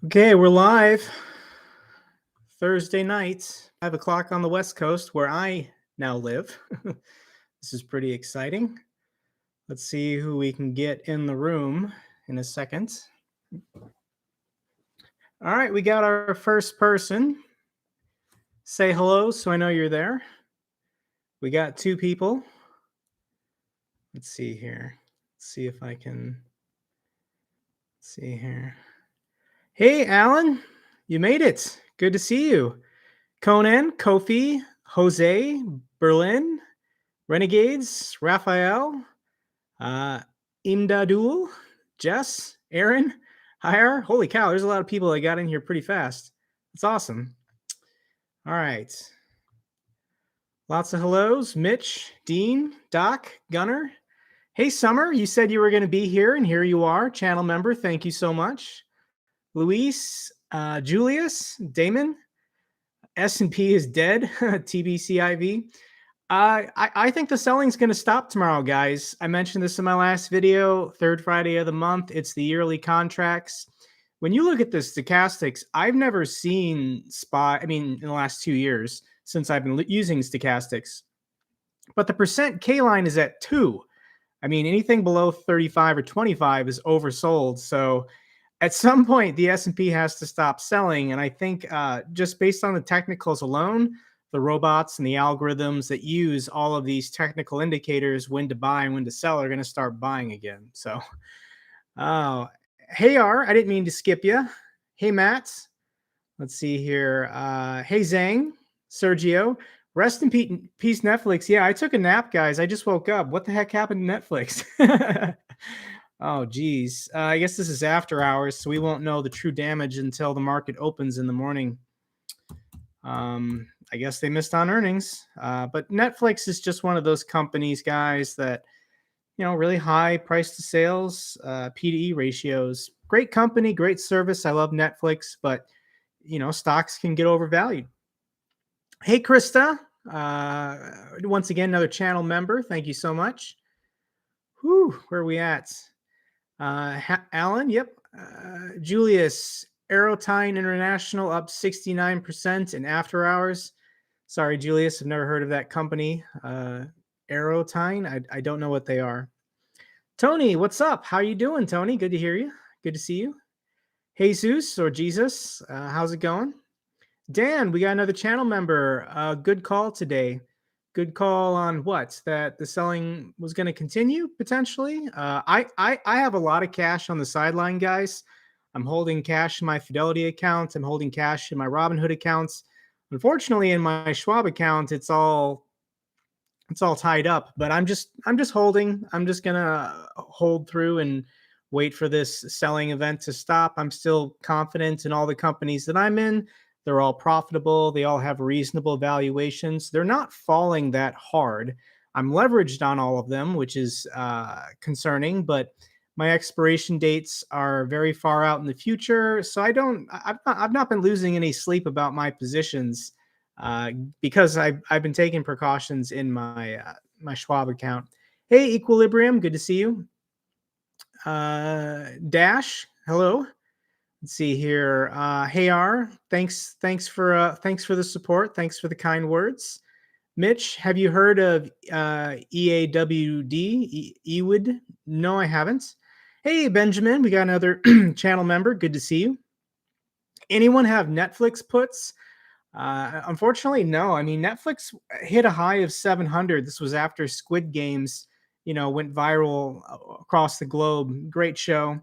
Okay, we're live. Thursday night, 5 o'clock on the West Coast, where I now live. This is pretty exciting. Let's see who we can get in the room in a second. All right, we got our first person. Say hello so I know you're there. We got two people. Let's see here. Let's see if I can see here. Hey, Alan, you made it. Good to see you. Conan, Kofi, Jose, Berlin, Renegades, Raphael, Imdadul, Jess, Aaron, Hire. Holy cow, there's a lot of people that got in here pretty fast. That's awesome. All right. Lots of hellos. Mitch, Dean, Doc, Gunner. Hey, Summer, you said you were going to be here, and here you are. Channel member, thank you so much. Luis, Julius, Damon, S&P is dead, TBCIV. I think the selling's going to stop tomorrow, guys. I mentioned this in my last video, third Friday of the month. It's the yearly contracts. When you look at the stochastics, I've never seen in the last 2 years since I've been using stochastics. But the percent K line is at 2. I mean, anything below 35 or 25 is oversold. So at some point, the S&P has to stop selling. And I think just based on the technicals alone, the robots and the algorithms that use all of these technical indicators, when to buy and when to sell, are going to start buying again. So, hey, I didn't mean to skip you. Hey, Matt. Let's see here. Hey, Zhang, Sergio. Rest in peace, Netflix. Yeah, I took a nap, guys. I just woke up. What the heck happened to Netflix? Oh, geez. I guess this is after hours, so we won't know the true damage until the market opens in the morning. I guess they missed on earnings. But Netflix is just one of those companies, guys, that, really high price to sales, P/E ratios. Great company, great service. I love Netflix, but, stocks can get overvalued. Hey, Krista. Once again, another channel member. Thank you so much. Whew, where are we at? Alan, yep. Julius, Aerotine International up 69% in after hours. Sorry, Julius, I've never heard of that company. Aerotine, I don't know what they are. Tony, what's up? How you doing, Tony? Good to hear you. Good to see you. Jesus or Jesus, how's it going? Dan, we got another channel member. Good call today. Good call on what? That the selling was going to continue potentially. I have a lot of cash on the sideline, guys. I'm holding cash in my Fidelity account. I'm holding cash in my Robinhood accounts. Unfortunately, in my Schwab account, it's all tied up. But I'm just holding. I'm just gonna hold through and wait for this selling event to stop. I'm still confident in all the companies that I'm in. They're all profitable. They all have reasonable valuations. They're not falling that hard. I'm leveraged on all of them, which is concerning, but my expiration dates are very far out in the future. So I've not been losing any sleep about my positions because I've been taking precautions in my my Schwab account. Hey, Equilibrium, good to see you. Dash, hello. Let's see here. Hey R, thanks for the support. Thanks for the kind words. Mitch, have you heard of EAWD? EWD? No, I haven't. Hey Benjamin, we got another channel member. Good to see you. Anyone have Netflix puts? Unfortunately, no. I mean, Netflix hit a high of 700. This was after Squid Games, went viral across the globe. Great show.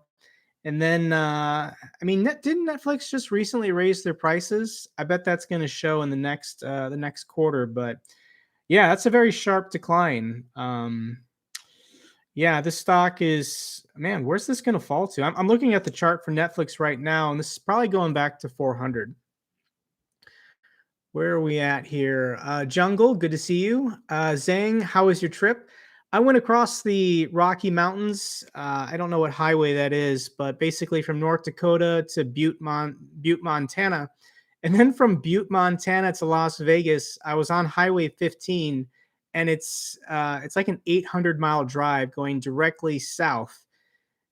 And then, didn't Netflix just recently raise their prices? I bet that's going to show in the next quarter. But yeah, that's a very sharp decline. Yeah, this stock is, man, where's this going to fall to? I'm looking at the chart for Netflix right now, and this is probably going back to 400. Where are we at here? Jungle, good to see you. Zhang, how was your trip? I went across the Rocky Mountains. I don't know what highway that is, but basically from North Dakota to Butte, Montana. And then from Butte, Montana to Las Vegas, I was on Highway 15, and it's like an 800-mile drive going directly south.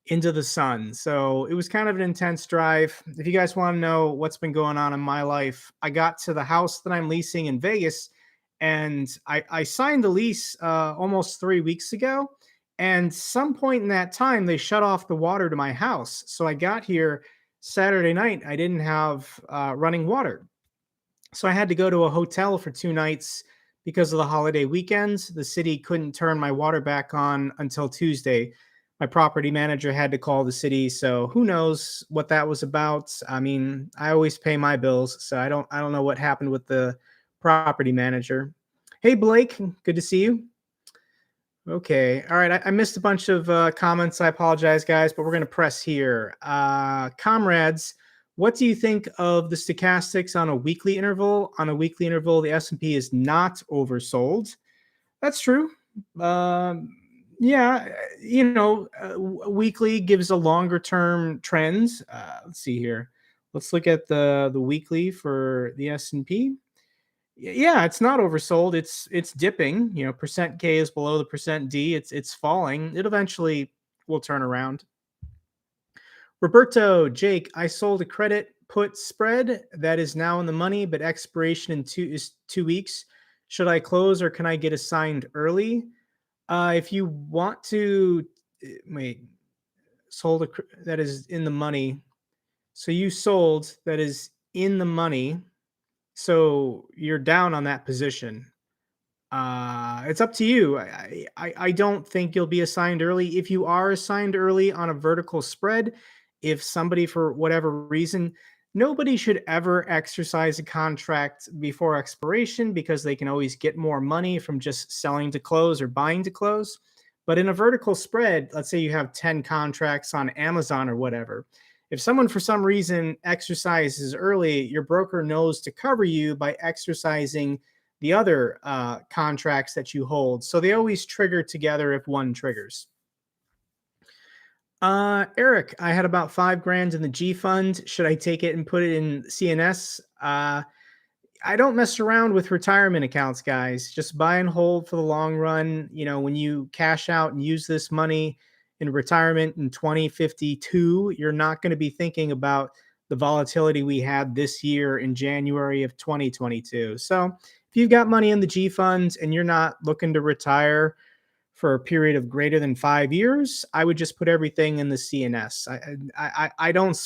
into the sun. So it was kind of an intense drive. If you guys want to know what's been going on in my life, I got to the house that I'm leasing in Vegas, and I signed the lease almost 3 weeks ago. And some point in that time, they shut off the water to my house. So I got here Saturday night. I didn't have running water. So I had to go to a hotel for 2 nights because of the holiday weekends. The city couldn't turn my water back on until Tuesday. My property manager had to call the city, so who knows what that was about. I mean, I always pay my bills, so I don't know what happened with the property manager. Hey Blake, good to see you. Okay. All right. I missed a bunch of comments. I apologize, guys, but we're going to press here. Comrades, what do you think of the stochastics on a weekly interval? On a weekly interval, the S&P is not oversold. That's true. Um, yeah, weekly gives a longer term trends. Let's see here. Let's look at the weekly for the S&P. Yeah, it's not oversold. It's dipping. Percent K is below the percent D. It's falling. It eventually will turn around. Roberto, Jake, I sold a credit put spread that is now in the money, but expiration in 2 weeks. Should I close or can I get assigned early? If you want to, wait, sold that is in the money. So you sold that is in the money. So you're down on that position. It's up to you. I don't think you'll be assigned early. If you are assigned early on a vertical spread, if somebody for whatever reason, nobody should ever exercise a contract before expiration because they can always get more money from just selling to close or buying to close. But in a vertical spread, let's say you have 10 contracts on Amazon or whatever. If someone for some reason exercises early, your broker knows to cover you by exercising the other contracts that you hold. So they always trigger together if one triggers. Eric, I had about 5 grand in the G fund. Should I take it and put it in CNS? I don't mess around with retirement accounts, guys. Just buy and hold for the long run. When you cash out and use this money in retirement in 2052, you're not going to be thinking about the volatility we had this year in January of 2022. So if you've got money in the G funds and you're not looking to retire for a period of greater than 5 years, I would just put everything in the CNS. I don't.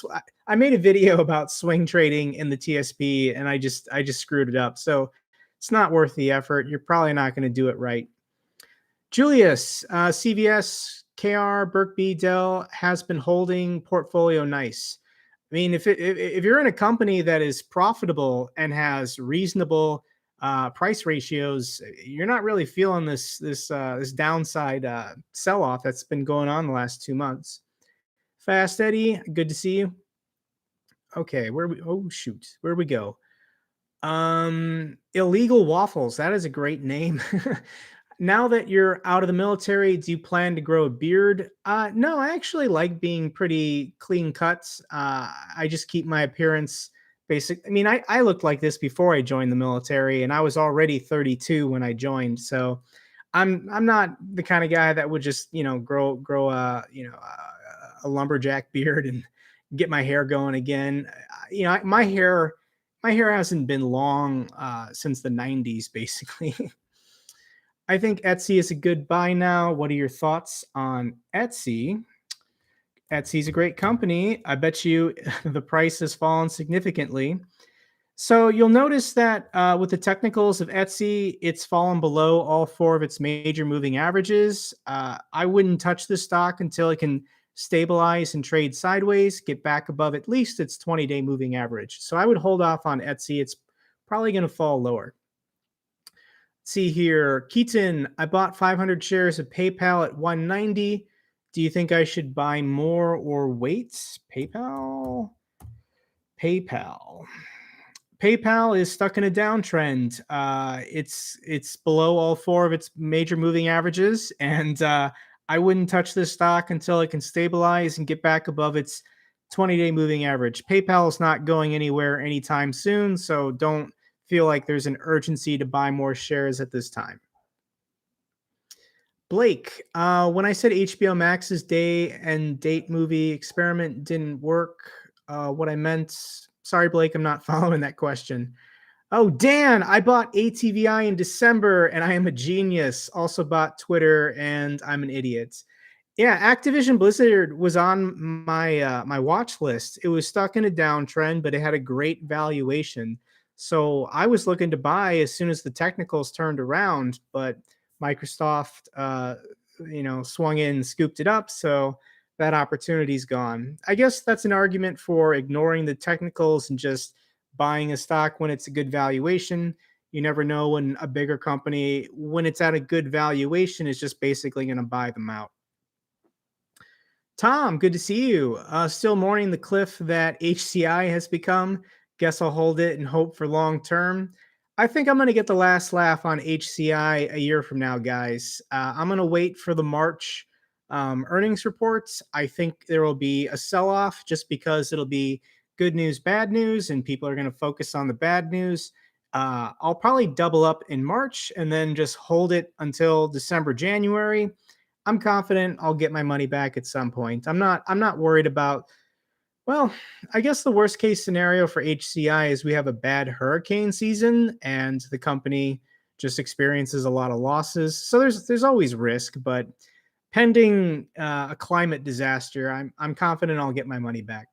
I made a video about swing trading in the TSP, and I just screwed it up. So it's not worth the effort. You're probably not going to do it right. Julius, CVS, KR, Berkby, Dell has been holding portfolio nice. I mean, if you're in a company that is profitable and has reasonable price ratios, you're not really feeling this downside sell off that's been going on the last 2 months. Fast Eddie, good to see you. Okay, oh shoot, where we go? Illegal waffles. That is a great name. Now that you're out of the military, do you plan to grow a beard? No, I actually like being pretty clean cuts. I just keep my appearance basic. I mean, I looked like this before I joined the military, and I was already 32 when I joined. So I'm not the kind of guy that would just grow a lumberjack beard and get my hair going again. My hair hasn't been long since the 90s, basically. I think Etsy is a good buy now. What are your thoughts on Etsy? Etsy's a great company. I bet you the price has fallen significantly. So you'll notice that with the technicals of Etsy, it's fallen below all 4 of its major moving averages. I wouldn't touch this stock until it can stabilize and trade sideways, get back above at least its 20-day moving average. So I would hold off on Etsy. It's probably going to fall lower. See here, Keaton, I bought 500 shares of PayPal at 190. Do you think I should buy more or wait? PayPal. PayPal is stuck in a downtrend. It's below all 4 of its major moving averages, and I wouldn't touch this stock until it can stabilize and get back above its 20-day moving average. PayPal is not going anywhere anytime soon, so don't feel like there's an urgency to buy more shares at this time. Blake, when I said HBO Max's day and date movie experiment didn't work, what I meant, sorry, Blake, I'm not following that question. Oh, Dan, I bought ATVI in December and I am a genius. Also bought Twitter and I'm an idiot. Yeah, Activision Blizzard was on my watch list. It was stuck in a downtrend, but it had a great valuation. So I was looking to buy as soon as the technicals turned around, but Microsoft swung in and scooped it up, so that opportunity's gone. I guess that's an argument for ignoring the technicals and just buying a stock when it's a good valuation. You never know when a bigger company, when it's at a good valuation, is just basically going to buy them out. Tom, good to see you. Still mourning the cliff that HCI has become. Guess I'll hold it and hope for long term. I think I'm going to get the last laugh on HCI a year from now, guys. I'm going to wait for the March earnings reports. I think there will be a sell off just because it'll be good news, bad news, and people are going to focus on the bad news. I'll probably double up in March and then just hold it until December, January. I'm confident I'll get my money back at some point. I'm not worried about, well, I guess the worst case scenario for HCI is we have a bad hurricane season and the company just experiences a lot of losses. So there's always risk, but pending a climate disaster, I'm confident I'll get my money back.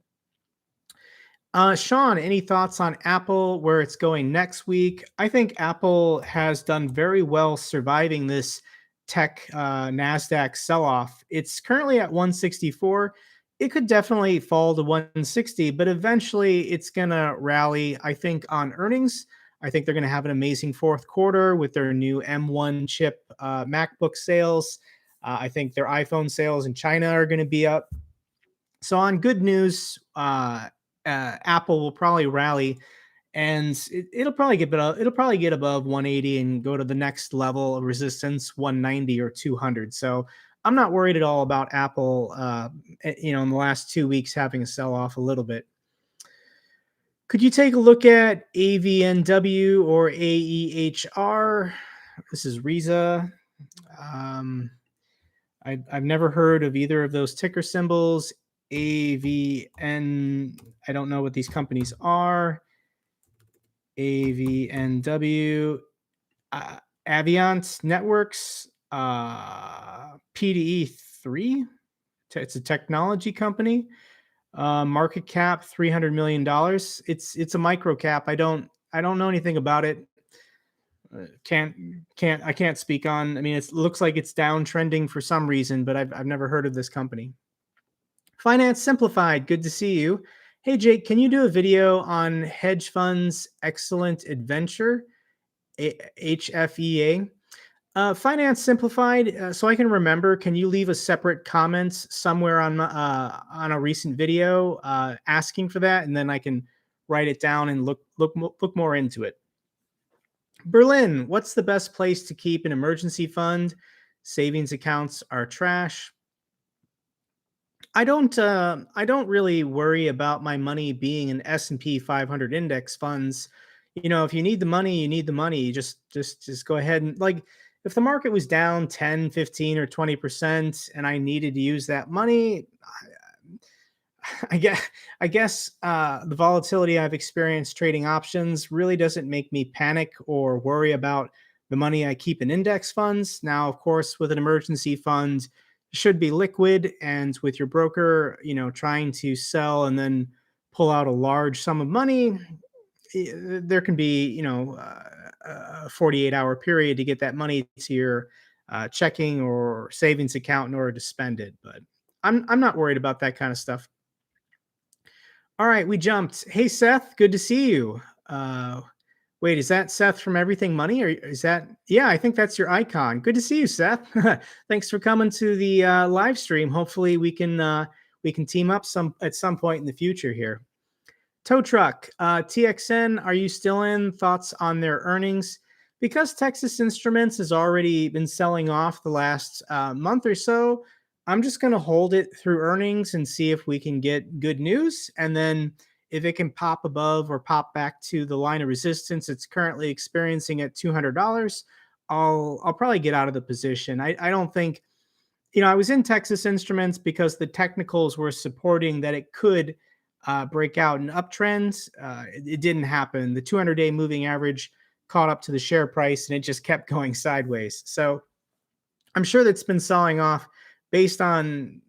Sean, any thoughts on Apple, where it's going next week? I think Apple has done very well surviving this tech NASDAQ sell off. It's currently at 164. It could definitely fall to 160, but eventually it's going to rally, I think, on earnings. I think they're going to have an amazing fourth quarter with their new M1 chip MacBook sales. I think their iPhone sales in China are going to be up. So, on good news, Apple will probably rally, and it'll probably get above 180 and go to the next level of resistance, 190 or 200. So I'm not worried at all about Apple. In the last 2 weeks having a sell off a little bit. Could you take a look at AVNW or AEHR? This is Riza. I've never heard of either of those ticker symbols. AVN, I don't know what these companies are. AVNW, Aviant Networks, PDE3. It's a technology company. Market cap $300 million. It's a micro cap. I don't know anything about it. I can't speak on. I mean, it looks like it's downtrending for some reason, but I've never heard of this company. Finance Simplified, good to see you. Hey Jake, can you do a video on hedge funds excellent adventure, HFEA? Finance Simplified, so I can remember, can you leave a separate comment somewhere on a recent video asking for that, and then I can write it down and look more into it. Berlin, what's the best place to keep an emergency fund? Savings accounts are trash. I don't really worry about my money being in S&P 500 index funds. If you need the money, you need the money. Just go ahead and, like, if the market was down 10, 15 or 20% and I needed to use that money, I guess the volatility I've experienced trading options really doesn't make me panic or worry about the money I keep in index funds. Now, of course, with an emergency fund, it should be liquid, and with your broker, trying to sell and then pull out a large sum of money, there can be, a 48-hour period to get that money to your checking or savings account in order to spend it. But I'm not worried about that kind of stuff. All right, we jumped. Hey, Seth, good to see you. Wait, is that Seth from Everything Money? Or is that, yeah, I think that's your icon. Good to see you, Seth. Thanks for coming to the live stream. Hopefully we can team up at some point in the future here. Tow Truck, TXN, are you still in? Thoughts on their earnings? Because Texas Instruments has already been selling off the last month or so, I'm just going to hold it through earnings and see if we can get good news. And then if it can pop above or pop back to the line of resistance it's currently experiencing at $200, I'll probably get out of the position. I don't think, I was in Texas Instruments because the technicals were supporting that it could break out an uptrend. It didn't happen. The 200-day moving average caught up to the share price and it just kept going sideways. So I'm sure that's been selling off based on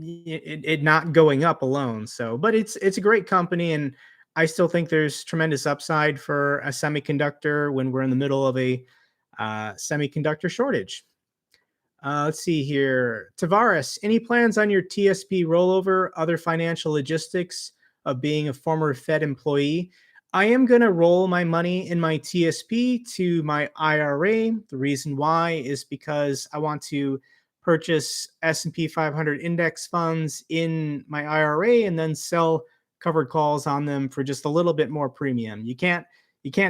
it not going up alone. So, but it's a great company, and I still think there's tremendous upside for a semiconductor when we're in the middle of a semiconductor shortage. Let's see here. Tavares, any plans on your TSP rollover, other financial logistics of being a former Fed employee? I am going to roll my money in my TSP to my IRA. The reason why is because I want to purchase S&P 500 index funds in my IRA and then sell covered calls on them for just a little bit more premium. You can't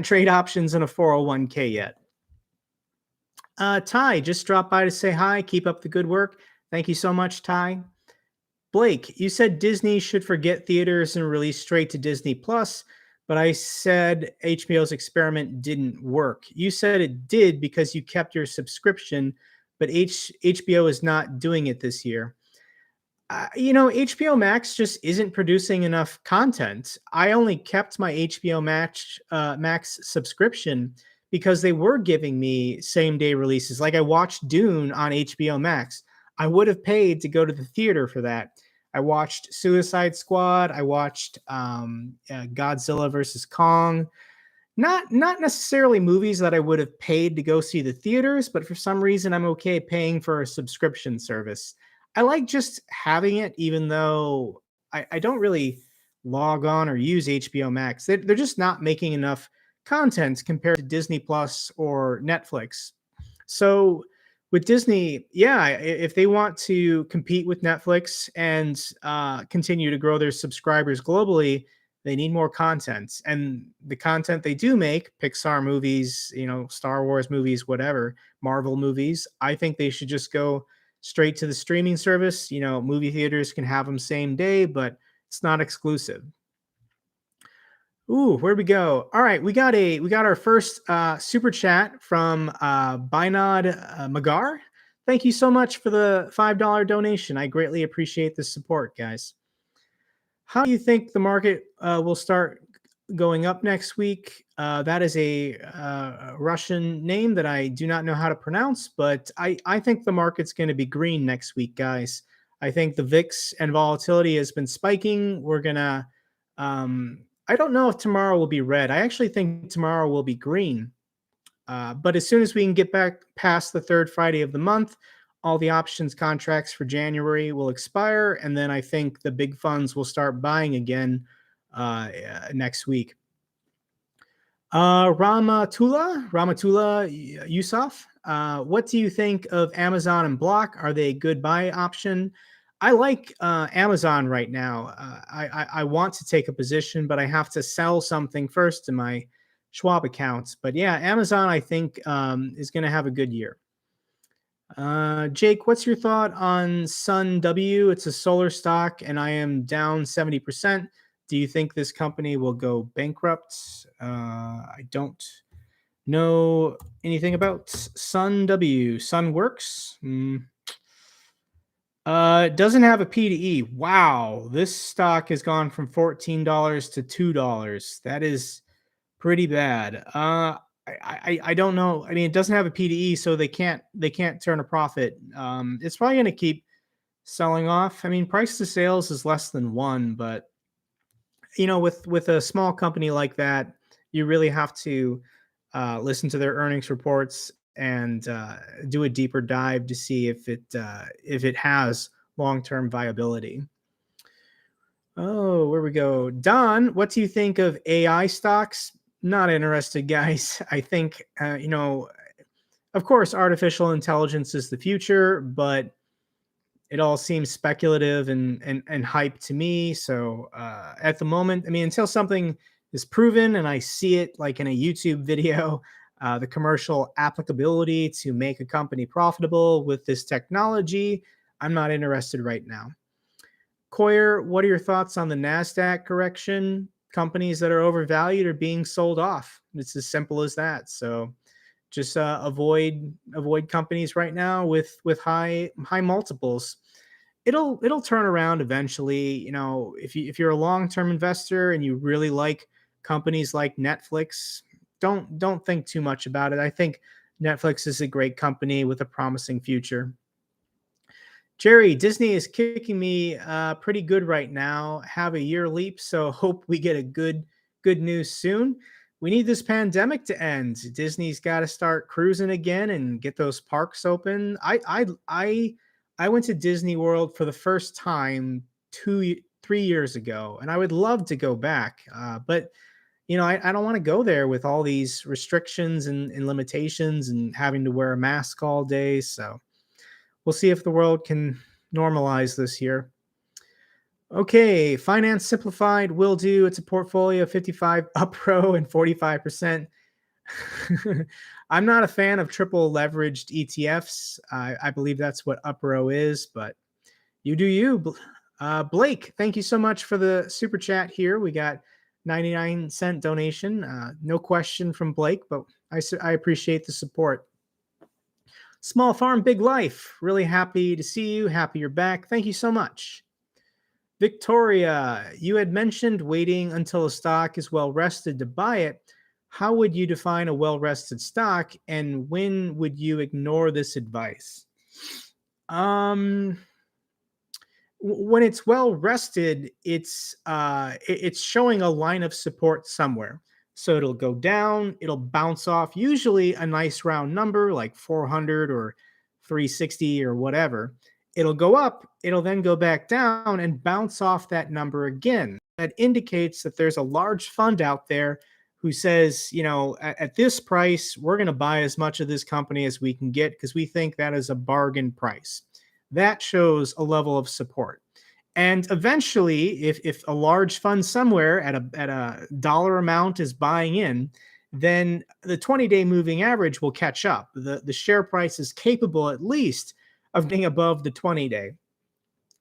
trade options in a 401k yet. Ty just dropped by to say hi. Keep up the good work. Thank you so much, Ty. Blake, you said Disney should forget theaters and release straight to Disney Plus, but I said HBO's experiment didn't work. You said it did because you kept your subscription, but HBO is not doing it this year. HBO Max just isn't producing enough content. I only kept my HBO Max subscription because they were giving me same day releases. Like I watched Dune on HBO Max. I would have paid to go to the theater for that. I watched Suicide Squad. I watched Godzilla versus Kong. Not necessarily movies that I would have paid to go see the theaters, but for some reason I'm okay paying for a subscription service. I like just having it, even though I don't really log on or use HBO Max. They're just not making enough content compared to Disney Plus or Netflix. So with Disney, yeah, if they want to compete with Netflix and continue to grow their subscribers globally, they need more content. And the content they do make, Pixar movies, Star Wars movies, whatever, Marvel movies, I think they should just go straight to the streaming service. Movie theaters can have them same day, but it's not exclusive. Ooh, where'd we go? All right, we got our first super chat from Binod Magar. Thank you so much for the $5 donation. I greatly appreciate the support, guys. How do you think the market will start going up next week? That is a Russian name that I do not know how to pronounce, but I think the market's going to be green next week, guys. I think the VIX and volatility has been spiking. We're going to, I don't know if tomorrow will be red. I actually think tomorrow will be green. But as soon as we can get back past the third Friday of the month, all the options contracts for January will expire, and then I think the big funds will start buying again next week. Ramatullah Yusuf, what do you think of Amazon and Block? Are they a good buy option? I like Amazon right now. I want to take a position, but I have to sell something first in my Schwab account. But yeah, Amazon, I think, is going to have a good year. Jake, what's your thought on Sun W? It's a solar stock, and I am down 70%. Do you think this company will go bankrupt? I don't know anything about Sun W. Sunworks. It doesn't have a P to E. Wow, this stock has gone from $14 to $2. That is pretty bad. I don't know. I mean, it doesn't have a PDE, so they can't turn a profit. It's probably going to keep selling off. I mean, price to sales is less than 1, but with a small company like that, you really have to listen to their earnings reports and do a deeper dive to see if it has long-term viability. Oh, where we go. Don, what do you think of AI stocks? Not interested, guys. I think, of course, artificial intelligence is the future, but it all seems speculative and hype to me. So at the moment, I mean, until something is proven and I see it like in a YouTube video, the commercial applicability to make a company profitable with this technology, I'm not interested right now. Coyer, what are your thoughts on the NASDAQ correction? Companies that are overvalued are being sold off. It's as simple as that. So Just avoid companies right now with high multiples. It'll turn around eventually. If you're a long-term investor and you really like companies like Netflix, don't think too much about it. I think Netflix is a great company with a promising future. Jerry, Disney is kicking me pretty good right now. Have a year leap, so hope we get a good news soon. We need this pandemic to end. Disney's got to start cruising again and get those parks open. I went to Disney World for the first time 3 years ago, and I would love to go back. But I don't want to go there with all these restrictions and limitations and having to wear a mask all day. So we'll see if the world can normalize this year. Okay, Finance Simplified will do. It's a portfolio of 55 up row and 45%. I'm not a fan of triple leveraged ETFs. I believe that's what up row is, but you do you. Blake, thank you so much for the super chat here. We got 99-cent donation. No question from Blake, but I appreciate the support. Small Farm, Big Life. Really happy to see you. Happy you're back. Thank you so much. Victoria, you had mentioned waiting until a stock is well rested to buy it. How would you define a well rested stock, and when would you ignore this advice? When it's well rested, it's showing a line of support somewhere. So it'll go down, it'll bounce off, usually a nice round number like 400 or 360 or whatever. It'll go up, it'll then go back down and bounce off that number again. That indicates that there's a large fund out there who says, at this price, we're going to buy as much of this company as we can get because we think that is a bargain price. That shows a level of support. And eventually, if a large fund somewhere at a dollar amount is buying in, then the 20-day moving average will catch up. The share price is capable at least of being above the 20-day.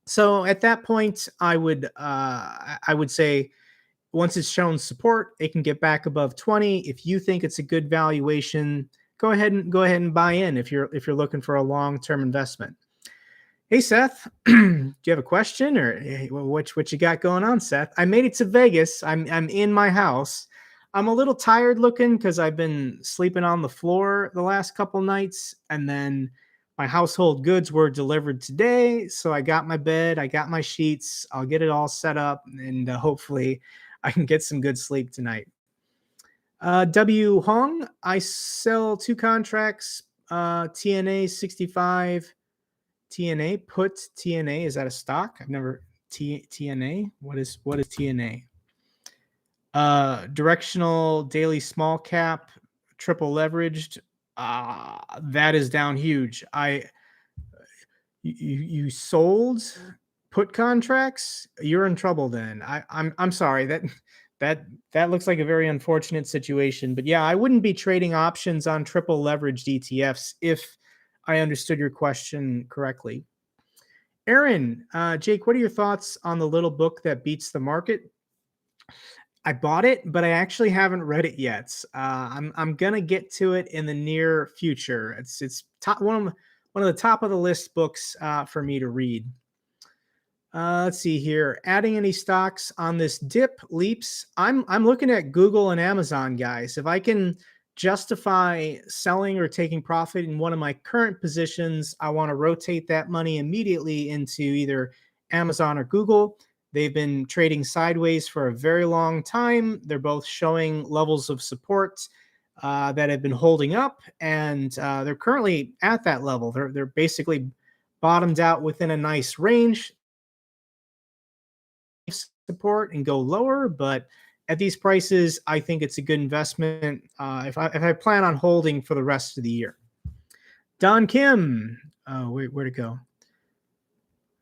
So at that point, I would say once it's shown support, it can get back above 20. If you think it's a good valuation, go ahead and buy in if you're looking for a long-term investment. Hey, Seth, do you have a question or what you got going on, Seth? I made it to Vegas. I'm in my house. I'm a little tired looking because I've been sleeping on the floor the last couple nights, and then my household goods were delivered today. So I got my bed, I got my sheets. I'll get it all set up, and hopefully I can get some good sleep tonight. W. Hong, I sell 2 contracts, TNA 65. TNA, put TNA, is that a stock? I've never TNA. What is TNA? Directional daily small cap, triple leveraged. That is down huge. You sold put contracts. You're in trouble then. I'm sorry that looks like a very unfortunate situation. But yeah, I wouldn't be trading options on triple leveraged ETFs if I understood your question correctly. Aaron, Jake, what are your thoughts on the little book that beats the market? I bought it, but I actually haven't read it yet. I'm gonna get to it in the near future. It's one of the top of the list books for me to read. Let's see here. Adding any stocks on this dip leaps. I'm looking at Google and Amazon, guys. If I can justify selling or taking profit in one of my current positions, I want to rotate that money immediately into either Amazon or Google. They've been trading sideways for a very long time. They're both showing levels of support that have been holding up, and they're currently at that level. They're basically bottomed out within a nice range support and go lower, but at these prices, I think it's a good investment if I plan on holding for the rest of the year. Don Kim. Oh, wait, where'd it go?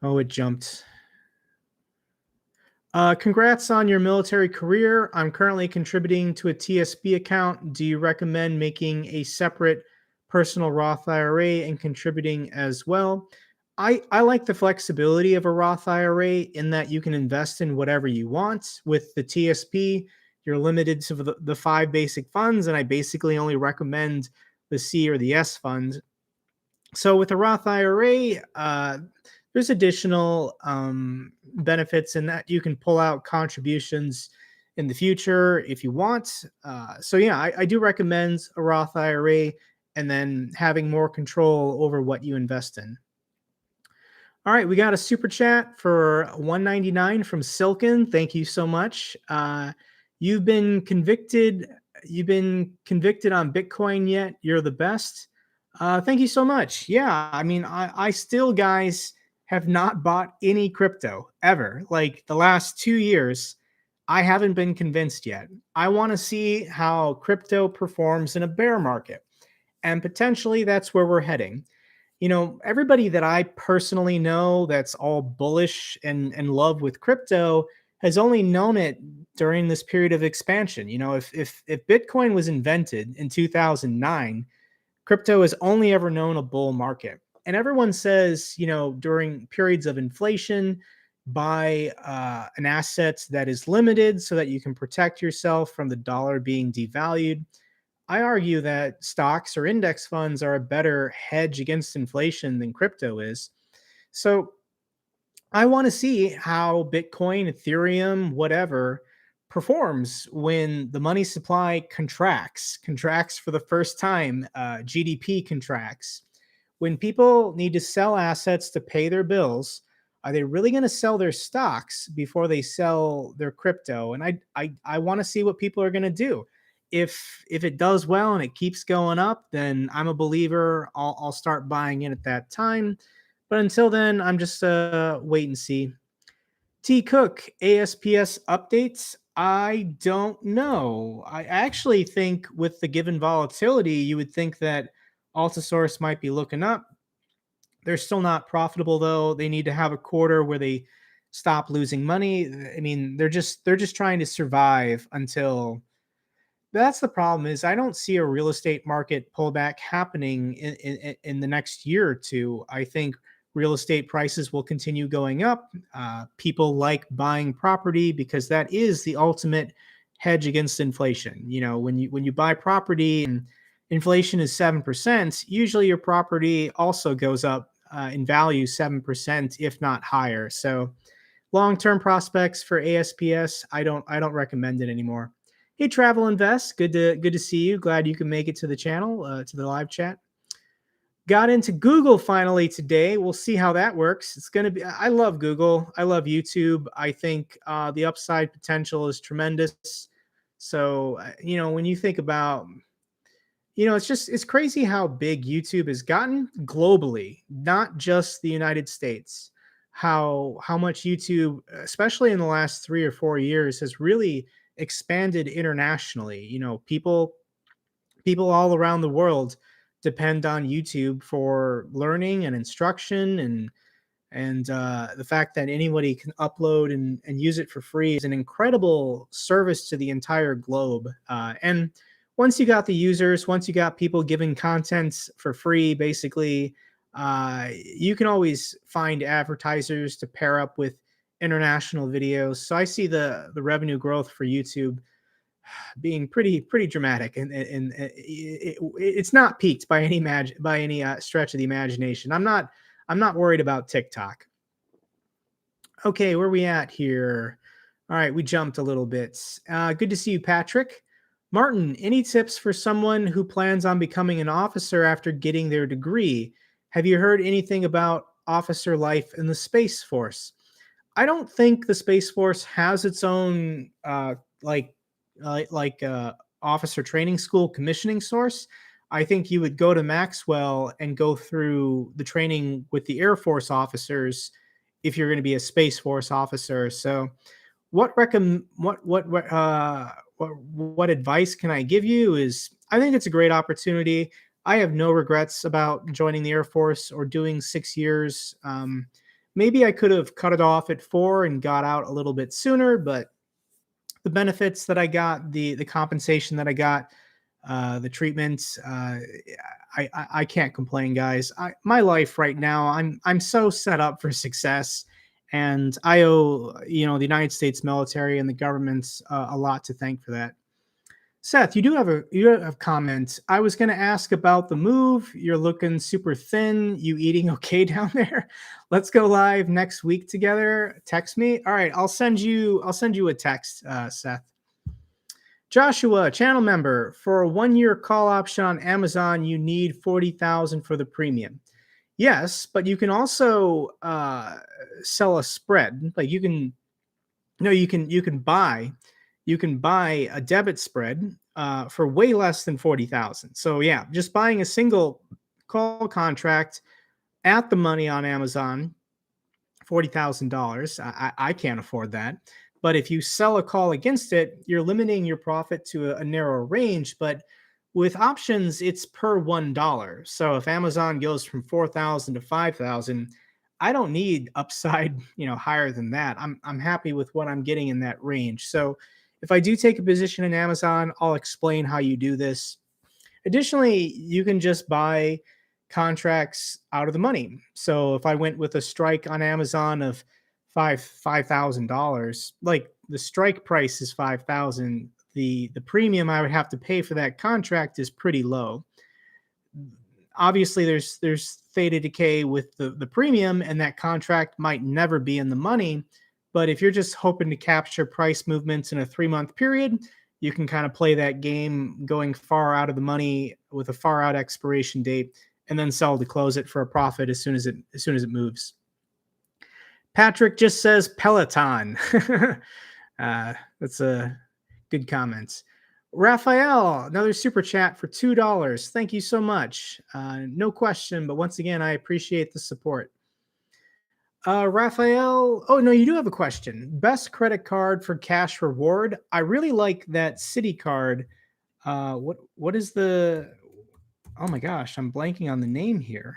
Oh, it jumped. Congrats on your military career. I'm currently contributing to a TSB account. Do you recommend making a separate personal Roth IRA and contributing as well? I like the flexibility of a Roth IRA in that you can invest in whatever you want. With the TSP, you're limited to the 5 basic funds, and I basically only recommend the C or the S fund. So with a Roth IRA, there's additional benefits in that you can pull out contributions in the future if you want. So yeah, I do recommend a Roth IRA and then having more control over what you invest in. All right, we got a super chat for 199 from Silken. Thank you so much. You've been convicted. You've been convicted on Bitcoin yet? You're the best. Thank you so much. Yeah, I mean, I still, guys, have not bought any crypto ever. Like the last 2 years, I haven't been convinced yet. I want to see how crypto performs in a bear market, and potentially that's where we're heading. Everybody that I personally know that's all bullish and love with crypto has only known it during this period of expansion. If Bitcoin was invented in 2009, crypto has only ever known a bull market. And everyone says, during periods of inflation, buy an asset that is limited so that you can protect yourself from the dollar being devalued. I argue that stocks or index funds are a better hedge against inflation than crypto is. So I want to see how Bitcoin, Ethereum, whatever performs when the money supply contracts for the first time, GDP contracts. When people need to sell assets to pay their bills, are they really going to sell their stocks before they sell their crypto? And I want to see what people are going to do. If it does well and it keeps going up, then I'm a believer. I'll start buying in at that time. But until then, I'm just wait and see. T Cook, ASPS updates. I don't know. I actually think with the given volatility, you would think that Altasaurus might be looking up. They're still not profitable though. They need to have a quarter where they stop losing money. I mean, they're just trying to survive until. That's the problem is I don't see a real estate market pullback happening in the next year or two. I think real estate prices will continue going up. People like buying property because that is the ultimate hedge against inflation. When you buy property and inflation is 7%, usually your property also goes up in value 7%, if not higher. So long-term prospects for ASPS, I don't recommend it anymore. Hey, Travel Invest, good to see you. Glad you can make it to the channel, to the live chat. Got into Google finally today. We'll see how that works. It's gonna be. I love Google. I love YouTube. I think the upside potential is tremendous. So when you think about, it's crazy how big YouTube has gotten globally, not just the United States. How much YouTube, especially in the last 3 or 4 years, has really expanded internationally. People all around the world depend on YouTube for learning and instruction, and the fact that anybody can upload and use it for free is an incredible service to the entire globe. And once you got the users, once you got people giving content for free, basically, you can always find advertisers to pair up with international videos. So I see the revenue growth for YouTube being pretty dramatic, and it's not peaked by any stretch of the imagination. I'm not worried about TikTok. Okay, where are we at here? All right, we jumped a little bit. Good to see you, Patrick. Martin, any tips for someone who plans on becoming an officer after getting their degree? Have you heard anything about officer life in the Space Force? I don't think the Space Force has its own like officer training school commissioning source. I think you would go to Maxwell and go through the training with the Air Force officers if you're going to be a Space Force officer. So, what advice can I give you? Is I think it's a great opportunity. I have no regrets about joining the Air Force or doing 6 years. Maybe I could have cut it off at 4 and got out a little bit sooner, but the benefits that I got, the compensation that I got, the treatments, I can't complain, guys. My life right now, I'm so set up for success, and I owe the United States military and the government a lot to thank for that. Seth, you have comments. I was going to ask about the move. You're looking super thin. You eating okay down there? Let's go live next week together. Text me. All right, I'll send you a text, Seth. Joshua, channel member. For a 1-year call option on Amazon, you need 40,000 for the premium. Yes, but you can also sell a spread. Like you can no, you can buy a debit spread for way less than 40,000. So yeah, just buying a single call contract at the money on Amazon, $40,000. I can't afford that. But if you sell a call against it, you're limiting your profit to a narrower range. But with options, it's per $1. So if Amazon goes from 4,000 to 5,000, I don't need upside, higher than that. I'm happy with what I'm getting in that range. So if I do take a position in Amazon, I'll explain how you do this. Additionally, you can just buy contracts out of the money. So if I went with a strike on Amazon of $5,000, like the strike price is 5,000, the premium I would have to pay for that contract is pretty low. Obviously, there's theta decay with the premium, and that contract might never be in the money. But if you're just hoping to capture price movements in a 3-month period, you can kind of play that game going far out of the money with a far out expiration date and then sell to close it for a profit as soon as it moves. Patrick just says Peloton. That's a good comment. Raphael, another super chat for $2. Thank you so much. No question, but once again, I appreciate the support. Raphael, oh no, you do have a question. Best credit card for cash reward. I really like that Citi card. What is the? Oh my gosh, I'm blanking on the name here.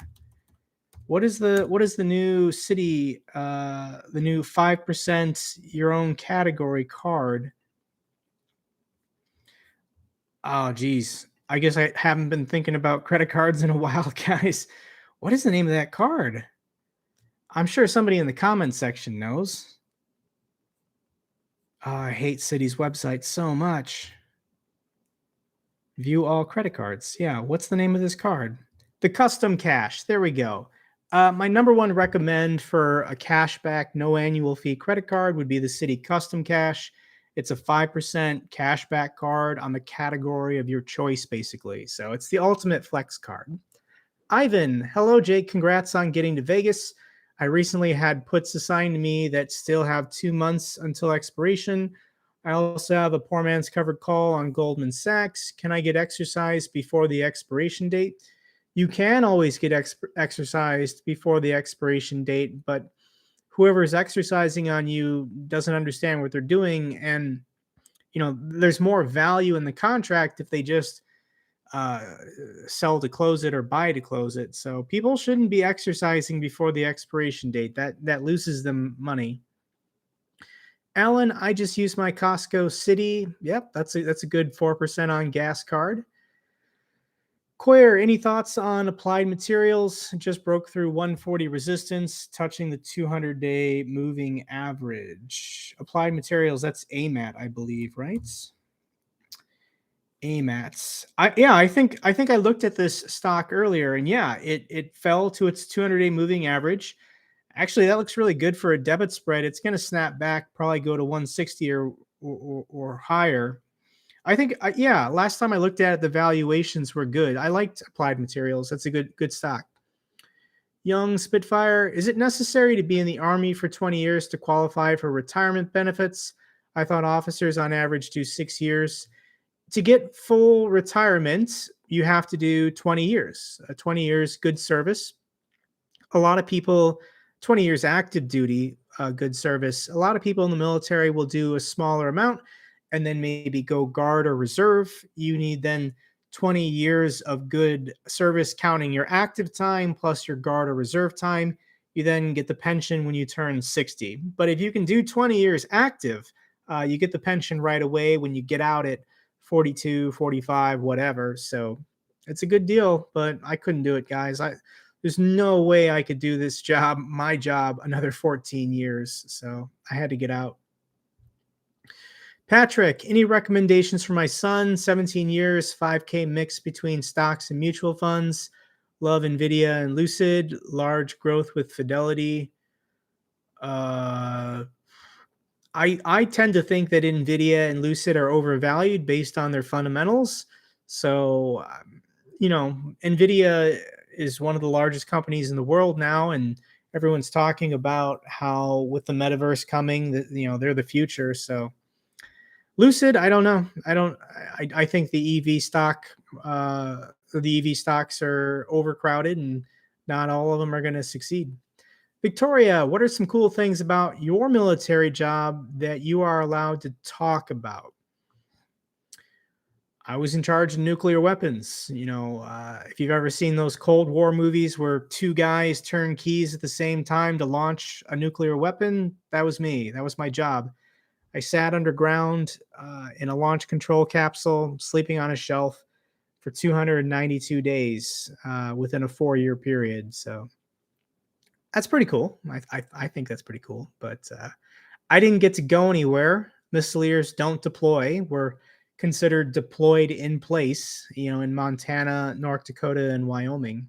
What is the new Citi? The new 5% your own category card. Oh geez, I guess I haven't been thinking about credit cards in a while, guys. What is the name of that card? I'm sure somebody in the comments section knows. Oh, I hate Citi's website so much. View all credit cards. Yeah, what's the name of this card? The custom cash. There we go. My number one recommend for a cashback, no annual fee credit card would be the Citi Custom Cash. It's a 5% cashback card on the category of your choice, basically. So it's the ultimate flex card. Ivan, hello, Jake. Congrats on getting to Vegas. I recently had puts assigned to me that still have 2 months until expiration. I also have a poor man's covered call on Goldman Sachs. Can I get exercised before the expiration date? You can always get exercised before the expiration date, but whoever is exercising on you doesn't understand what they're doing. And, there's more value in the contract if they just sell to close it or buy to close it. So people shouldn't be exercising before the expiration date. That loses them money. Alan, I just used my Costco Citi. Yep, that's a good 4% on gas card. Queer, any thoughts on applied materials? Just broke through 140 resistance, touching the 200-day moving average. Applied materials, that's AMAT, I believe, right? AMATs. I think I looked at this stock earlier, and yeah, it fell to its 200-day moving average. Actually, that looks really good for a debit spread. It's going to snap back, probably go to 160 or higher. I think, yeah, last time I looked at it, the valuations were good. I liked Applied Materials. That's a good stock. Young Spitfire, is it necessary to be in the Army for 20 years to qualify for retirement benefits? I thought officers on average do 6 years. To get full retirement, you have to do 20 years. 20 years good service. A lot of people, 20 years active duty, good service. A lot of people in the military will do a smaller amount and then maybe go guard or reserve. You need then 20 years of good service, counting your active time plus your guard or reserve time. You then get the pension when you turn 60. But if you can do 20 years active, you get the pension right away when you get out at 42, 45, whatever. So it's a good deal, but I couldn't do it, guys. There's no way I could do this job, my job, another 14 years. So I had to get out. Patrick, any recommendations for my son? 17 years, 5K mix between stocks and mutual funds. Love Nvidia and Lucid. Large growth with Fidelity. Uh, I tend to think that Nvidia and Lucid are overvalued based on their fundamentals. So, Nvidia is one of the largest companies in the world now, and everyone's talking about how with the metaverse coming, that they're the future. So, Lucid, I don't know. I think the EV stocks are overcrowded, and not all of them are going to succeed. Victoria, what are some cool things about your military job that you are allowed to talk about? I was in charge of nuclear weapons. If you've ever seen those Cold War movies where two guys turn keys at the same time to launch a nuclear weapon, that was me. That was my job. I sat underground in a launch control capsule, sleeping on a shelf for 292 days within a 4-year period. So that's pretty cool. I think that's pretty cool. But I didn't get to go anywhere. Missileers don't deploy. We're considered deployed in place, in Montana, North Dakota, and Wyoming.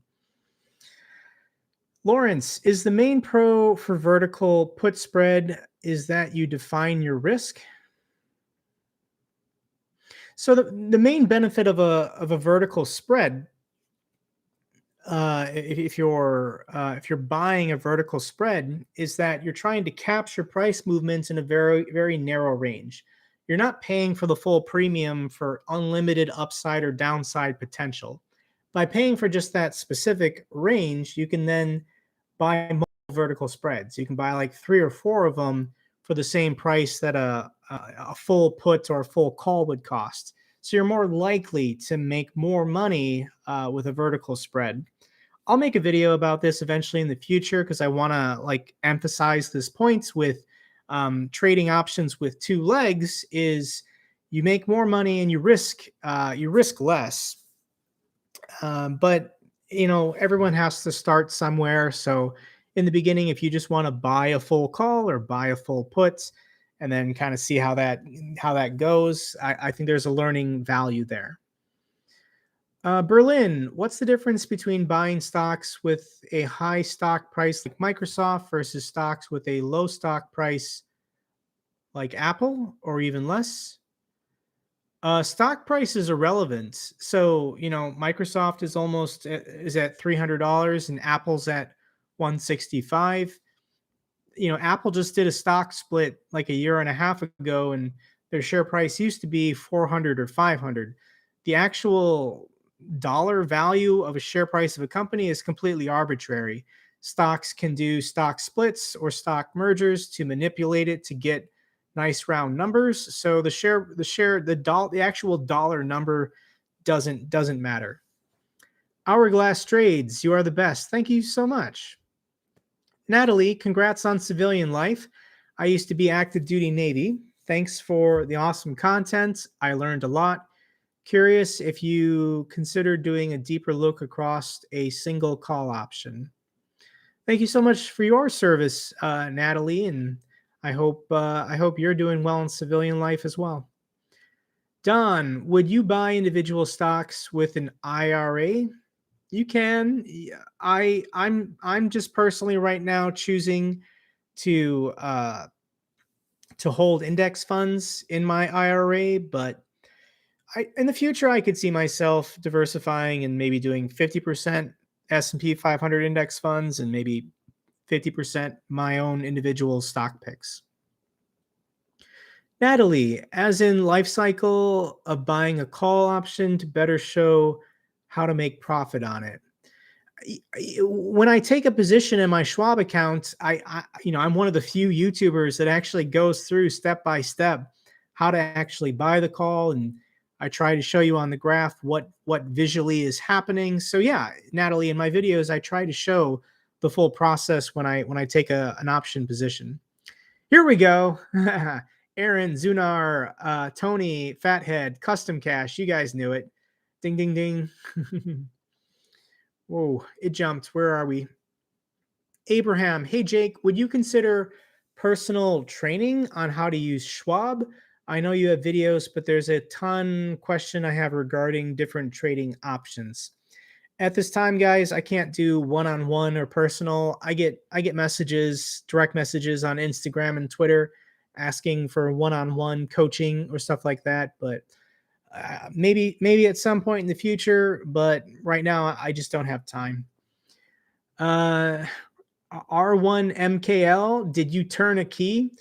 Lawrence, is the main pro for vertical put spread is that you define your risk? So the main benefit of a vertical spread, if you're buying a vertical spread, is that you're trying to capture price movements in a very very narrow range. You're not paying for the full premium for unlimited upside or downside potential. By paying for just that specific range, you can then buy multiple vertical spreads. You can buy like 3 or 4 of them for the same price that a full put or a full call would cost. So you're more likely to make more money with a vertical spread. I'll make a video about this eventually in the future because I want to emphasize this point with trading options with 2 legs is you make more money and you risk less. But everyone has to start somewhere. So in the beginning, if you just want to buy a full call or buy a full put and then kind of see how that goes, I think there's a learning value there. Berlin, what's the difference between buying stocks with a high stock price like Microsoft versus stocks with a low stock price like Apple or even less? Stock price is irrelevant. So, Microsoft is at $300 and Apple's at 165. Apple just did a stock split like a year and a half ago, and their share price used to be 400 or 500. The actual dollar value of a share price of a company is completely arbitrary. Stocks can do stock splits or stock mergers to manipulate it to get nice round numbers. So the actual dollar number doesn't matter. Hourglass Trades, you are the best. Thank you so much. Natalie, congrats on civilian life. I used to be active duty Navy. Thanks for the awesome content. I learned a lot. Curious if you consider doing a deeper look across a single call option. Thank you so much for your service, Natalie, and I hope you're doing well in civilian life as well. Don, would you buy individual stocks with an IRA? You can. I'm just personally right now choosing to hold index funds in my IRA, but in the future I could see myself diversifying and maybe doing 50% S&P 500 index funds and maybe 50% my own individual stock picks. Natalie, as in life cycle of buying a call option to better show how to make profit on it. When I take a position in my Schwab account, I'm one of the few YouTubers that actually goes through step by step how to actually buy the call, and I try to show you on the graph what visually is happening. So yeah, Natalie, in my videos, I try to show the full process when I take an option position. Here we go. Aaron, Zunar, Tony, Fathead, Custom Cash. You guys knew it. Ding, ding, ding. Whoa, it jumped. Where are we? Abraham, hey, Jake, would you consider personal training on how to use Schwab? I know you have videos, but there's a ton question I have regarding different trading options. At this time, guys, I can't do one-on-one or personal. I get messages, direct messages on Instagram and Twitter asking for one-on-one coaching or stuff like that, but maybe at some point in the future, but right now I just don't have time. Uh, R1 MKL, did you turn a key?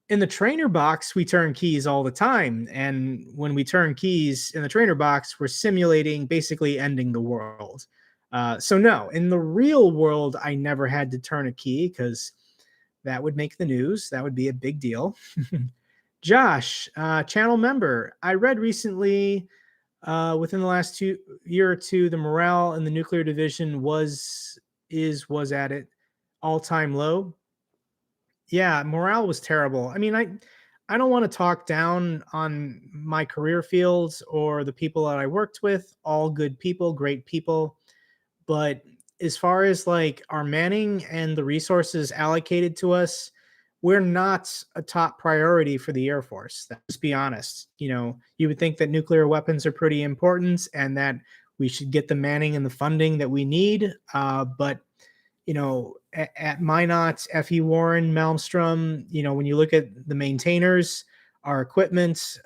In the trainer box, we turn keys all the time. And when we turn keys in the trainer box, we're simulating basically ending the world. So, no, in the real world, I never had to turn a key because that would make the news. That would be a big deal. Josh, channel member, I read recently within the last year or two, the morale in the nuclear division was at it all-time low. Yeah, morale was terrible. I mean, I don't want to talk down on my career fields or the people that I worked with, all good people, great people, but as far as like our manning and the resources allocated to us, we're not a top priority for the Air Force. Let's be honest. You would think that nuclear weapons are pretty important and that we should get the manning and the funding that we need. But at Minot, F.E. Warren, Malmstrom, when you look at the maintainers, our equipment,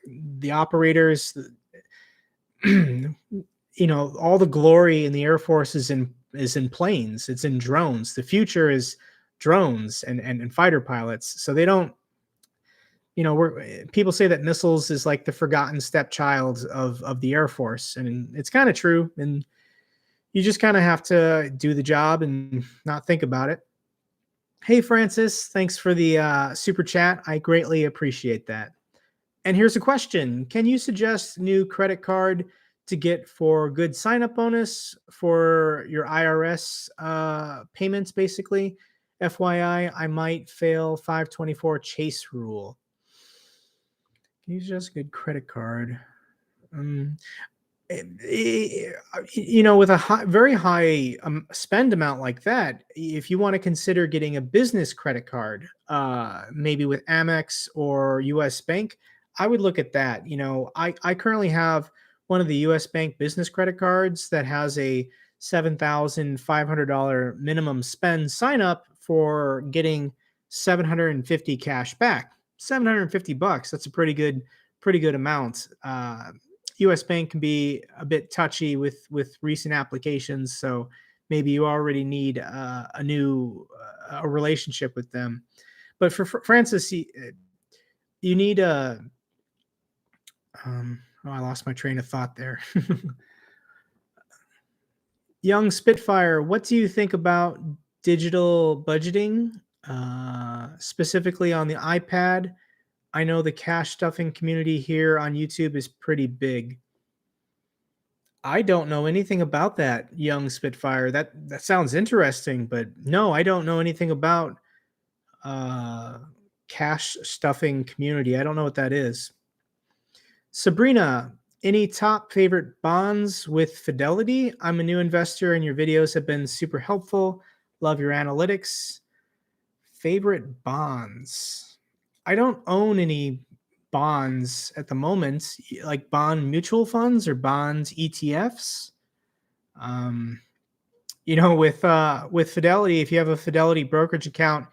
the operators, all the glory in the Air Force is in planes. It's in drones. The future is drones and fighter pilots. So they don't, people say that missiles is like the forgotten stepchild of the Air Force, and it's kind of true. And you just kind of have to do the job and not think about it. Hey, Francis, thanks for the super chat. I greatly appreciate that. And here's a question. Can you suggest new credit card to get for good sign-up bonus for your IRS payments, basically? FYI, I might fail 524 Chase rule. Can you suggest a good credit card? With a very high spend amount like that, if you want to consider getting a business credit card, maybe with Amex or US Bank, I would look at that. I currently have one of the US Bank business credit cards that has a $7,500 minimum spend sign up for getting 750 cash back. 750 bucks. That's a pretty good amount. US Bank can be a bit touchy with recent applications, so maybe you already need a new relationship with them. But for Francis, you need a. I lost my train of thought there. Young Spitfire, what do you think about digital budgeting, specifically on the iPad? I know the cash stuffing community here on YouTube is pretty big. I don't know anything about that, Young Spitfire. That sounds interesting, but no, I don't know anything about cash stuffing community. I don't know what that is. Sabrina, any top favorite bonds with Fidelity? I'm a new investor and your videos have been super helpful. Love your analytics. Favorite bonds? I don't own any bonds at the moment, like bond mutual funds or bonds ETFs. With Fidelity, if you have a Fidelity brokerage account,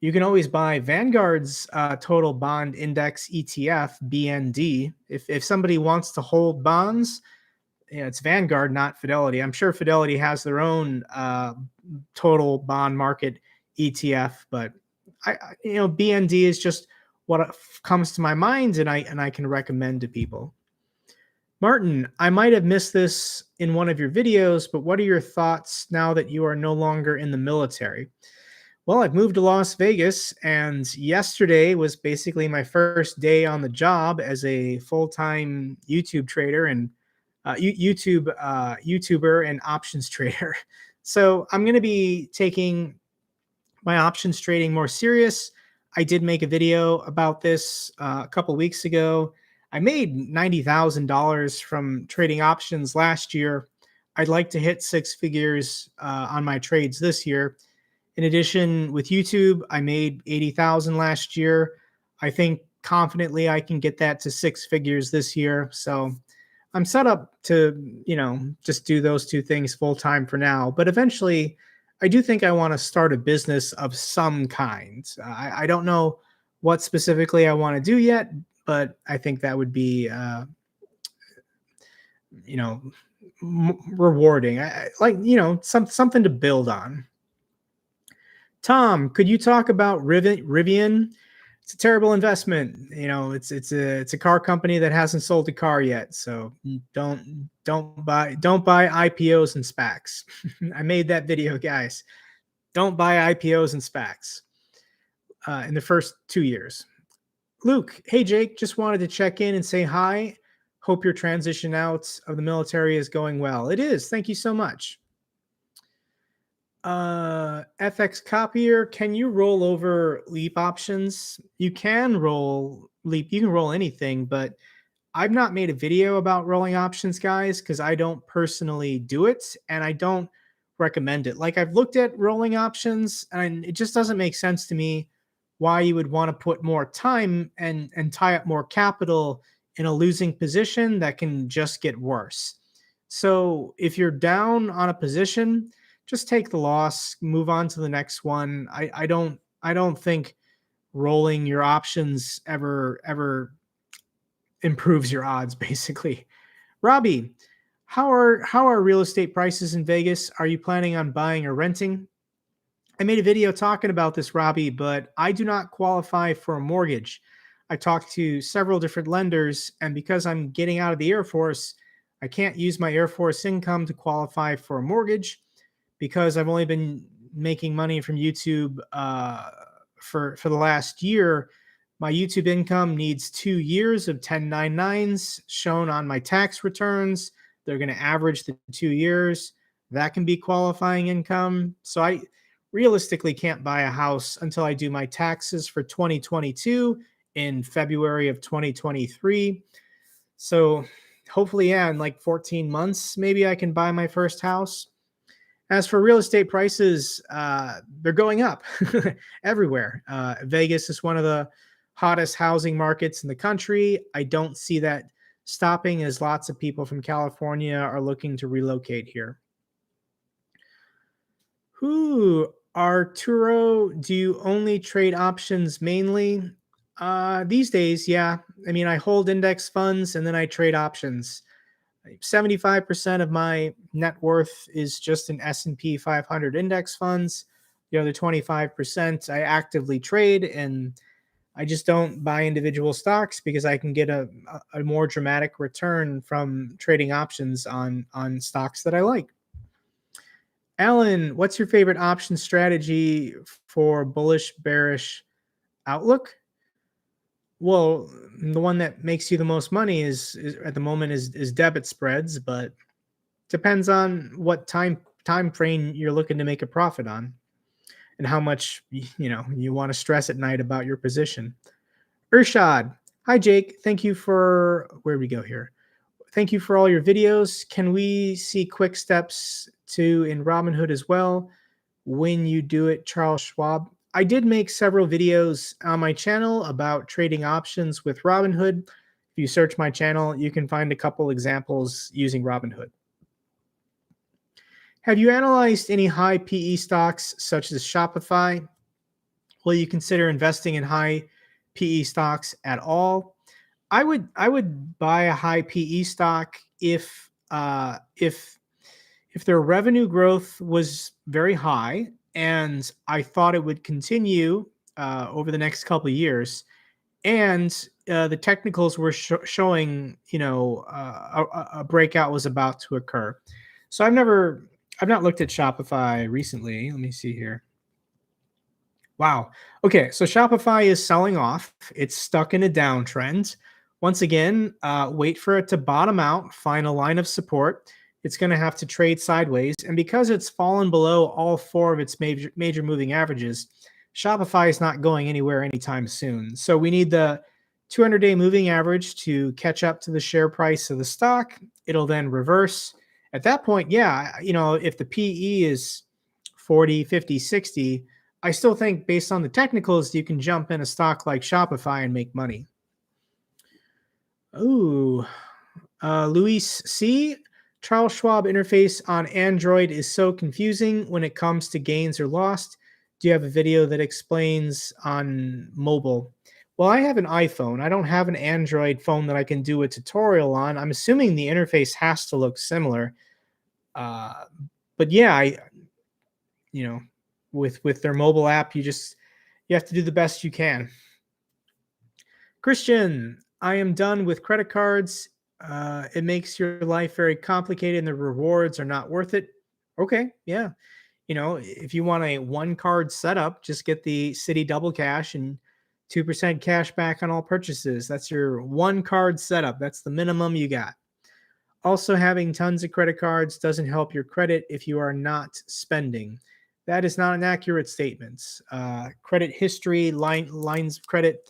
you can always buy Vanguard's Total Bond Index ETF (BND). If somebody wants to hold bonds, it's Vanguard, not Fidelity. I'm sure Fidelity has their own Total Bond Market ETF, but BND is just what comes to my mind, and I can recommend to people. Martin, I might have missed this in one of your videos, but what are your thoughts now that you are no longer in the military? Well, I've moved to Las Vegas, and yesterday was basically my first day on the job as a full-time YouTube trader and YouTuber and options trader. So I'm going to be taking my options trading more serious. I did make a video about this a couple weeks ago. I made $90,000 from trading options last year. I'd like to hit six figures on my trades this year. In addition, with YouTube, I made $80,000 last year. I think confidently I can get that to six figures this year. So I'm set up to, just do those two things full time for now. But eventually, I do think I want to start a business of some kind. I don't know what specifically I want to do yet, but I think that would be, you know, rewarding. Like, something to build on. Tom, could you talk about Rivian? It's a terrible investment. It's a car company that hasn't sold a car yet. So don't buy IPOs and SPACs. I made that video, guys. Don't buy IPOs and SPACs in the first 2 years. Luke, hey Jake, just wanted to check in and say hi. Hope your transition out of the military is going well. It is. Thank you so much. FX copier, can you roll over leap options? You can roll leap, you can roll anything, but I've not made a video about rolling options, guys, because I don't personally do it and I don't recommend it. Like, I've looked at rolling options and it just doesn't make sense to me why you would want to put more time and tie up more capital in a losing position that can just get worse. So if you're down on a position, just take the loss, move on to the next one. I don't think rolling your options ever improves your odds, basically. Robbie, how are real estate prices in Vegas? Are you planning on buying or renting? I made a video talking about this, Robbie, but I do not qualify for a mortgage. I talked to several different lenders, and because I'm getting out of the Air Force, I can't use my Air Force income to qualify for a mortgage because I've only been making money from YouTube for the last year. My YouTube income needs 2 years of 1099s shown on my tax returns. They're going to average the 2 years. That can be qualifying income. So I realistically can't buy a house until I do my taxes for 2022 in February of 2023. So hopefully, yeah, in like 14 months, maybe I can buy my first house. As for real estate prices, they're going up everywhere. Vegas is one of the hottest housing markets in the country. I don't see that stopping as lots of people from California are looking to relocate here. Arturo, do you only trade options mainly? These days, yeah. I mean, I hold index funds and then I trade options. 75% of my net worth is just in S&P 500 index funds. The other 25% I actively trade, and I just don't buy individual stocks because I can get a more dramatic return from trading options on stocks that I like. Alan, what's your favorite option strategy for bullish, bearish outlook? Well, the one that makes you the most money is at the moment is debit spreads, but depends on what time frame you're looking to make a profit on and how much you want to stress at night about your position. Urshad, hi Jake, thank you for where we go here. Thank you for all your videos. Can we see quick steps in Robinhood as well when you do it, Charles Schwab? I did make several videos on my channel about trading options with Robinhood. If you search my channel, you can find a couple examples using Robinhood. Have you analyzed any high PE stocks such as Shopify? Will you consider investing in high PE stocks at all? I would buy a high PE stock if their revenue growth was very high and I thought it would continue over the next couple of years, and the technicals were showing a breakout was about to occur. So I've not looked at Shopify recently. Let me see here. Wow. Okay, so Shopify is selling off. It's stuck in a downtrend. Once again, wait for it to bottom out, find a line of support. It's going to have to trade sideways. And because it's fallen below all four of its major moving averages, Shopify is not going anywhere anytime soon. So we need the 200-day moving average to catch up to the share price of the stock. It'll then reverse. At that point, yeah, if the PE is 40, 50, 60, I still think based on the technicals, you can jump in a stock like Shopify and make money. Ooh, Luis C. Charles Schwab interface on Android is so confusing when it comes to gains or lost. Do you have a video that explains on mobile? Well, I have an iPhone. I don't have an Android phone that I can do a tutorial on. I'm assuming the interface has to look similar. Uh, but yeah, you know, with their mobile app, you have to do the best you can. Christian, I am done with credit cards. It makes your life very complicated and the rewards are not worth it. Okay, yeah. If you want a one card setup, just get the Citi Double Cash and 2% cash back on all purchases. That's your one card setup. That's the minimum you got. Also, having tons of credit cards doesn't help your credit if you are not spending. That is not an accurate statement. Credit history, lines of credit,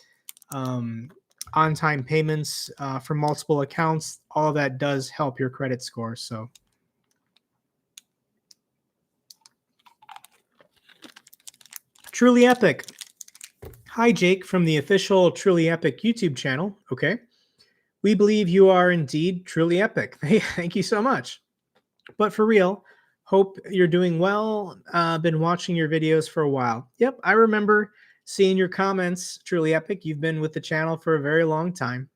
um, on time payments for multiple accounts, all of that does help your credit score. So, Truly Epic. Hi, Jake, from the official Truly Epic YouTube channel. Okay. We believe you are indeed truly epic. Hey, thank you so much. But for real, hope you're doing well. Been watching your videos for a while. Yep, I remember seeing your comments. Truly epic. You've been with the channel for a very long time.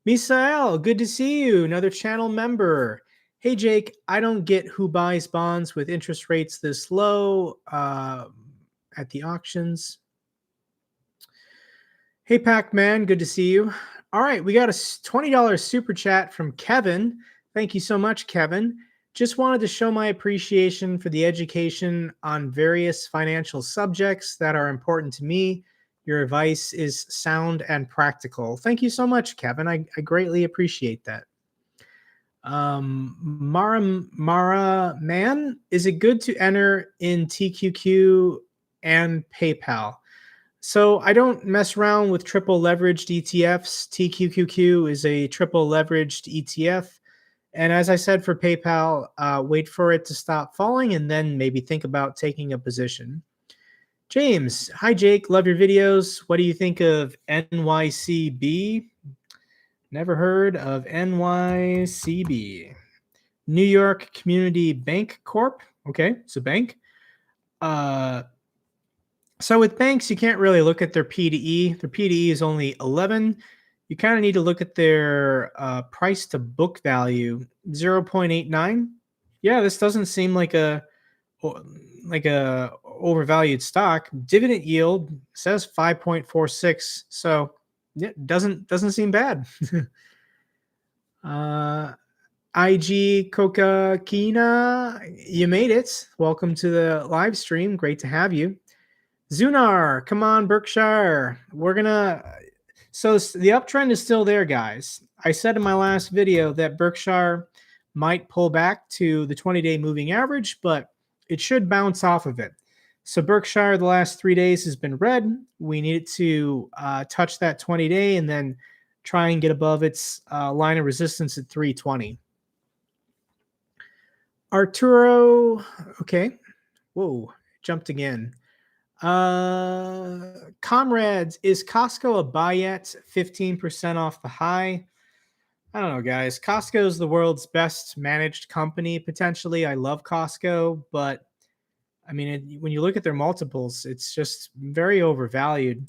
Misael, good to see you. Another channel member. Hey, Jake, I don't get who buys bonds with interest rates this low at the auctions. Hey, Pac-Man, good to see you. All right, we got a $20 super chat from Kevin. Thank you so much, Kevin. Just wanted to show my appreciation for the education on various financial subjects that are important to me. Your advice is sound and practical. Thank you so much, Kevin. I greatly appreciate that. Mara Man, is it good to enter in TQQ and PayPal? So I don't mess around with triple leveraged ETFs. TQQQ is a triple leveraged ETF. And as I said for PayPal, wait for it to stop falling and then maybe think about taking a position. James, hi Jake, love your videos. What do you think of NYCB? Never heard of NYCB. New York Community Bank Corp. Okay, it's a bank. So with banks, you can't really look at their P to E. Their P to E is only 11. You kind of need to look at their price to book value, 0.89. Yeah, this doesn't seem like a overvalued stock. Dividend yield says 5.46. So it doesn't seem bad. IG Coca Kina, you made it. Welcome to the live stream. Great to have you. Zunar, come on, Berkshire. So the uptrend is still there, guys. I said in my last video that Berkshire might pull back to the 20-day moving average, but it should bounce off of it. So Berkshire the last 3 days has been red. We need it to touch that 20-day and then try and get above its line of resistance at 320. Arturo, okay. Whoa, jumped again. Comrades, is Costco a buy yet? 15% off the high. I don't know, guys. Costco is the world's best managed company, potentially. I love Costco, but I mean, when you look at their multiples, it's just very overvalued.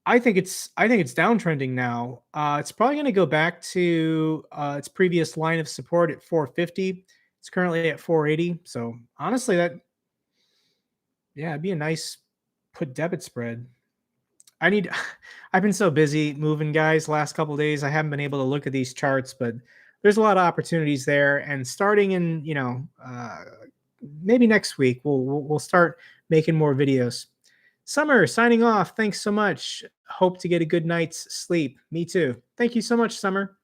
I think it's downtrending now. It's probably going to go back to its previous line of support at 450. It's currently at 480. So honestly, it'd be a nice put debit spread. I've been so busy moving, guys, last couple of days. I haven't been able to look at these charts, but there's a lot of opportunities there. And starting in, maybe next week, we'll start making more videos. Summer signing off. Thanks so much. Hope to get a good night's sleep. Me too. Thank you so much, Summer.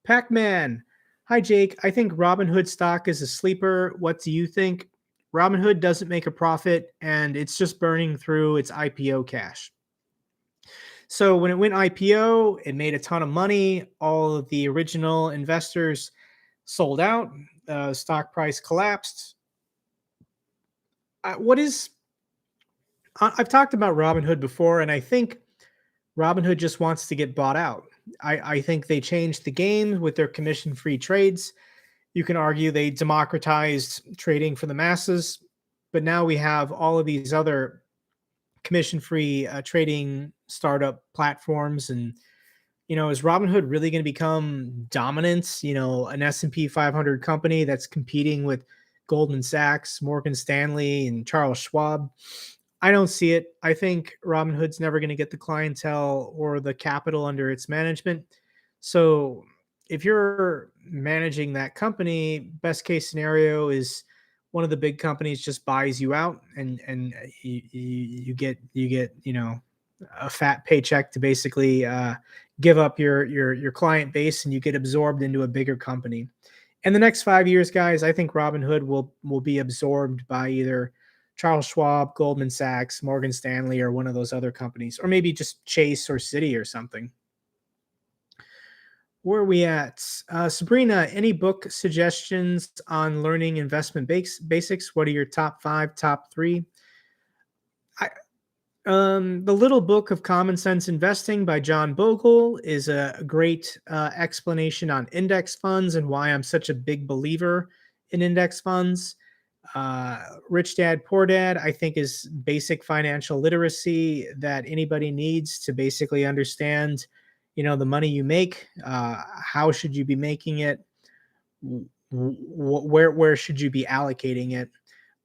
Pac-Man. Hi, Jake. I think Robinhood stock is a sleeper. What do you think? Robinhood doesn't make a profit, and it's just burning through its IPO cash. So when it went IPO, it made a ton of money. All of the original investors sold out. Stock price collapsed. What is I've talked about Robinhood before, and I think Robinhood just wants to get bought out. I think they changed the game with their commission-free trades. You can argue they democratized trading for the masses, but now we have all of these other commission-free trading startup platforms. And is Robinhood really going to become dominant? An S&P 500 company that's competing with Goldman Sachs, Morgan Stanley, and Charles Schwab. I don't see it. I think Robinhood's never going to get the clientele or the capital under its management. So if you're managing that company, best case scenario is one of the big companies just buys you out, and you get a fat paycheck to basically give up your client base, and you get absorbed into a bigger company. In the next 5 years, guys, I think Robinhood will be absorbed by either Charles Schwab, Goldman Sachs, Morgan Stanley, or one of those other companies, or maybe just Chase or Citi or something. Where are we at? Sabrina, any book suggestions on learning investment basics? What are your top 5, top 3? The Little Book of Common Sense Investing by John Bogle is a great explanation on index funds and why I'm such a big believer in index funds. Rich Dad, Poor Dad, I think, is basic financial literacy that anybody needs to basically understand, the money you make. How should you be making it? Where should you be allocating it?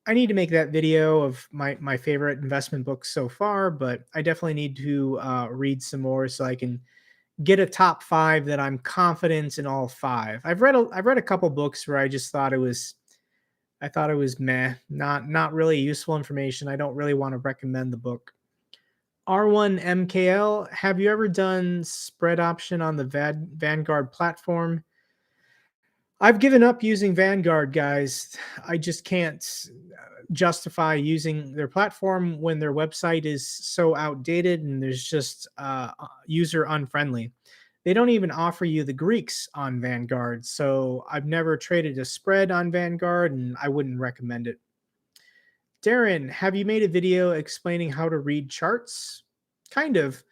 I need to make that video of my favorite investment books so far, but I definitely need to read some more so I can get a top 5 that I'm confident in all 5. I've read a couple books where I just thought it was meh, not really useful information. I don't really want to recommend the book. R1MKL, have you ever done spread option on the Vanguard platform? I've given up using Vanguard, guys. I just can't justify using their platform when their website is so outdated and there's just user unfriendly. They don't even offer you the Greeks on Vanguard. So I've never traded a spread on Vanguard, and I wouldn't recommend it. Darren, have you made a video explaining how to read charts? Kind of.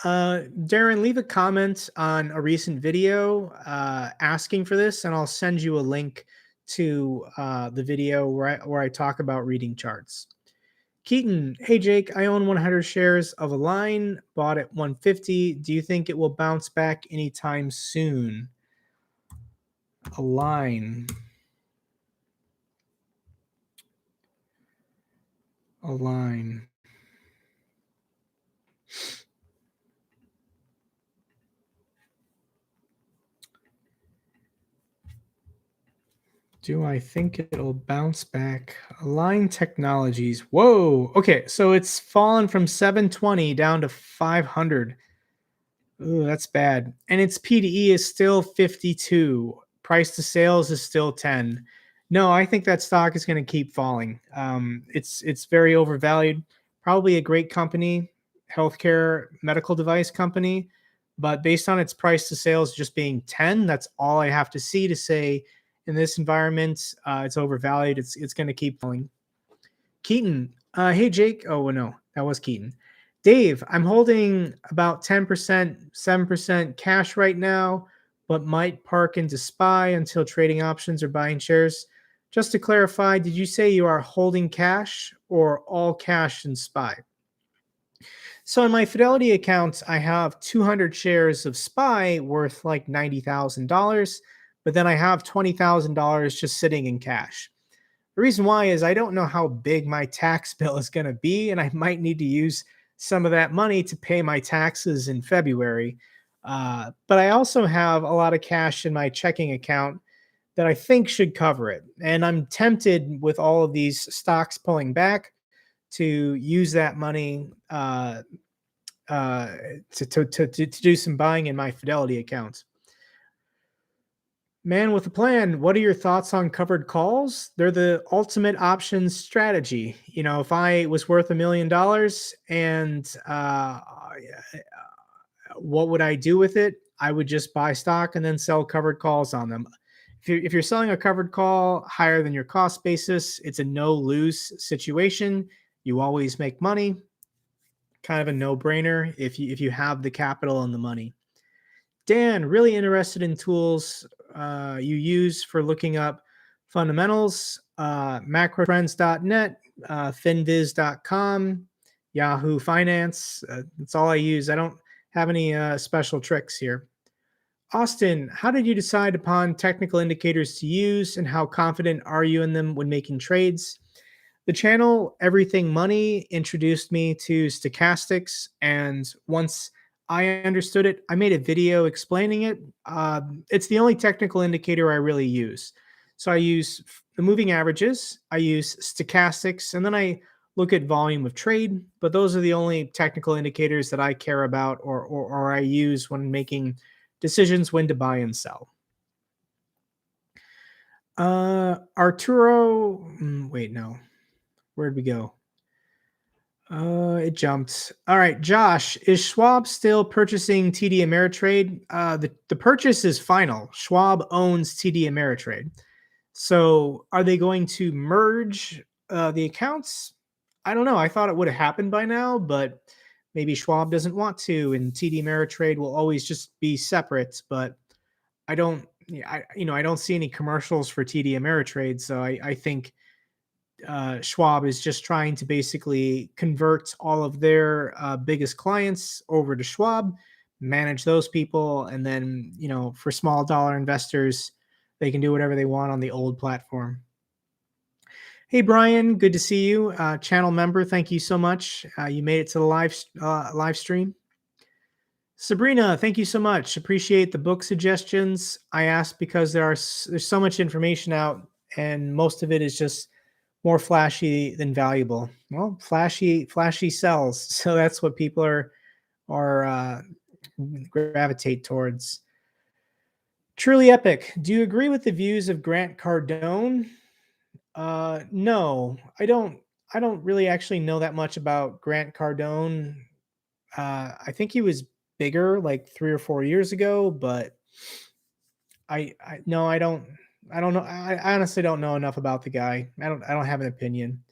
Darren, leave a comment on a recent video asking for this, and I'll send you a link to the video where I talk about reading charts. Keaton, hey Jake, I own 100 shares of Align, bought at 150. Do you think it will bounce back anytime soon? Align. Do I think it'll bounce back? Align Technologies. Whoa. Okay, so it's fallen from 720 down to 500. Ooh, that's bad. And its PDE is still 52. Price to sales is still 10. No, I think that stock is going to keep falling. It's very overvalued. Probably a great company, healthcare medical device company, but based on its price to sales just being 10, that's all I have to see to say in this environment, it's overvalued. It's going to keep falling. Keaton, hey Jake. Oh no, that was Keaton. Dave, I'm holding about 10%, 7% cash right now, but might park into SPY until trading options or buying shares. Just to clarify, did you say you are holding cash or all cash in SPY? So in my Fidelity account, I have 200 shares of SPY worth like $90,000, but then I have $20,000 just sitting in cash. The reason why is I don't know how big my tax bill is going to be, and I might need to use some of that money to pay my taxes in February. But I also have a lot of cash in my checking account that I think should cover it. And I'm tempted with all of these stocks pulling back to use that money to do some buying in my Fidelity accounts. Man with a plan, what are your thoughts on covered calls? They're the ultimate options strategy. If I was worth $1 million and what would I do with it? I would just buy stock and then sell covered calls on them. if you're selling a covered call higher than your cost basis, it's a no lose situation. You always make money. Kind of a no brainer if you have the capital and the money. Dan, really interested in tools you use for looking up fundamentals, macrotrends.net, finviz.com, Yahoo Finance. That's all I use. I don't have any special tricks here. Austin, how did you decide upon technical indicators to use and how confident are you in them when making trades? The channel Everything Money introduced me to stochastics, and once I understood it, I made a video explaining it. It's the only technical indicator I really use. So I use the moving averages, I use stochastics, and then I look at volume of trade. But those are the only technical indicators that I care about or I use when making decisions when to buy and sell. Arturo, wait, no. Where'd we go? It jumped. All right, Josh, is Schwab still purchasing TD Ameritrade? The purchase is final. Schwab owns TD Ameritrade. So are they going to merge the accounts? I don't know. I thought it would have happened by now, but maybe Schwab doesn't want to, and TD Ameritrade will always just be separate. But I don't, yeah, I don't see any commercials for TD Ameritrade, so I think Schwab is just trying to basically convert all of their biggest clients over to Schwab, manage those people, and then for small dollar investors, they can do whatever they want on the old platform. Hey Brian, good to see you, channel member. Thank you so much. You made it to the live stream. Sabrina, thank you so much. Appreciate the book suggestions. I asked because there's so much information out, and most of it is just more flashy than valuable. Well, flashy sells, so that's what people are gravitate towards. Truly epic. Do you agree with the views of Grant Cardone? No, I don't. I don't really actually know that much about Grant Cardone. I think he was bigger like 3 or 4 years ago, but I no, I don't. I don't know. I honestly don't know enough about the guy. I don't have an opinion.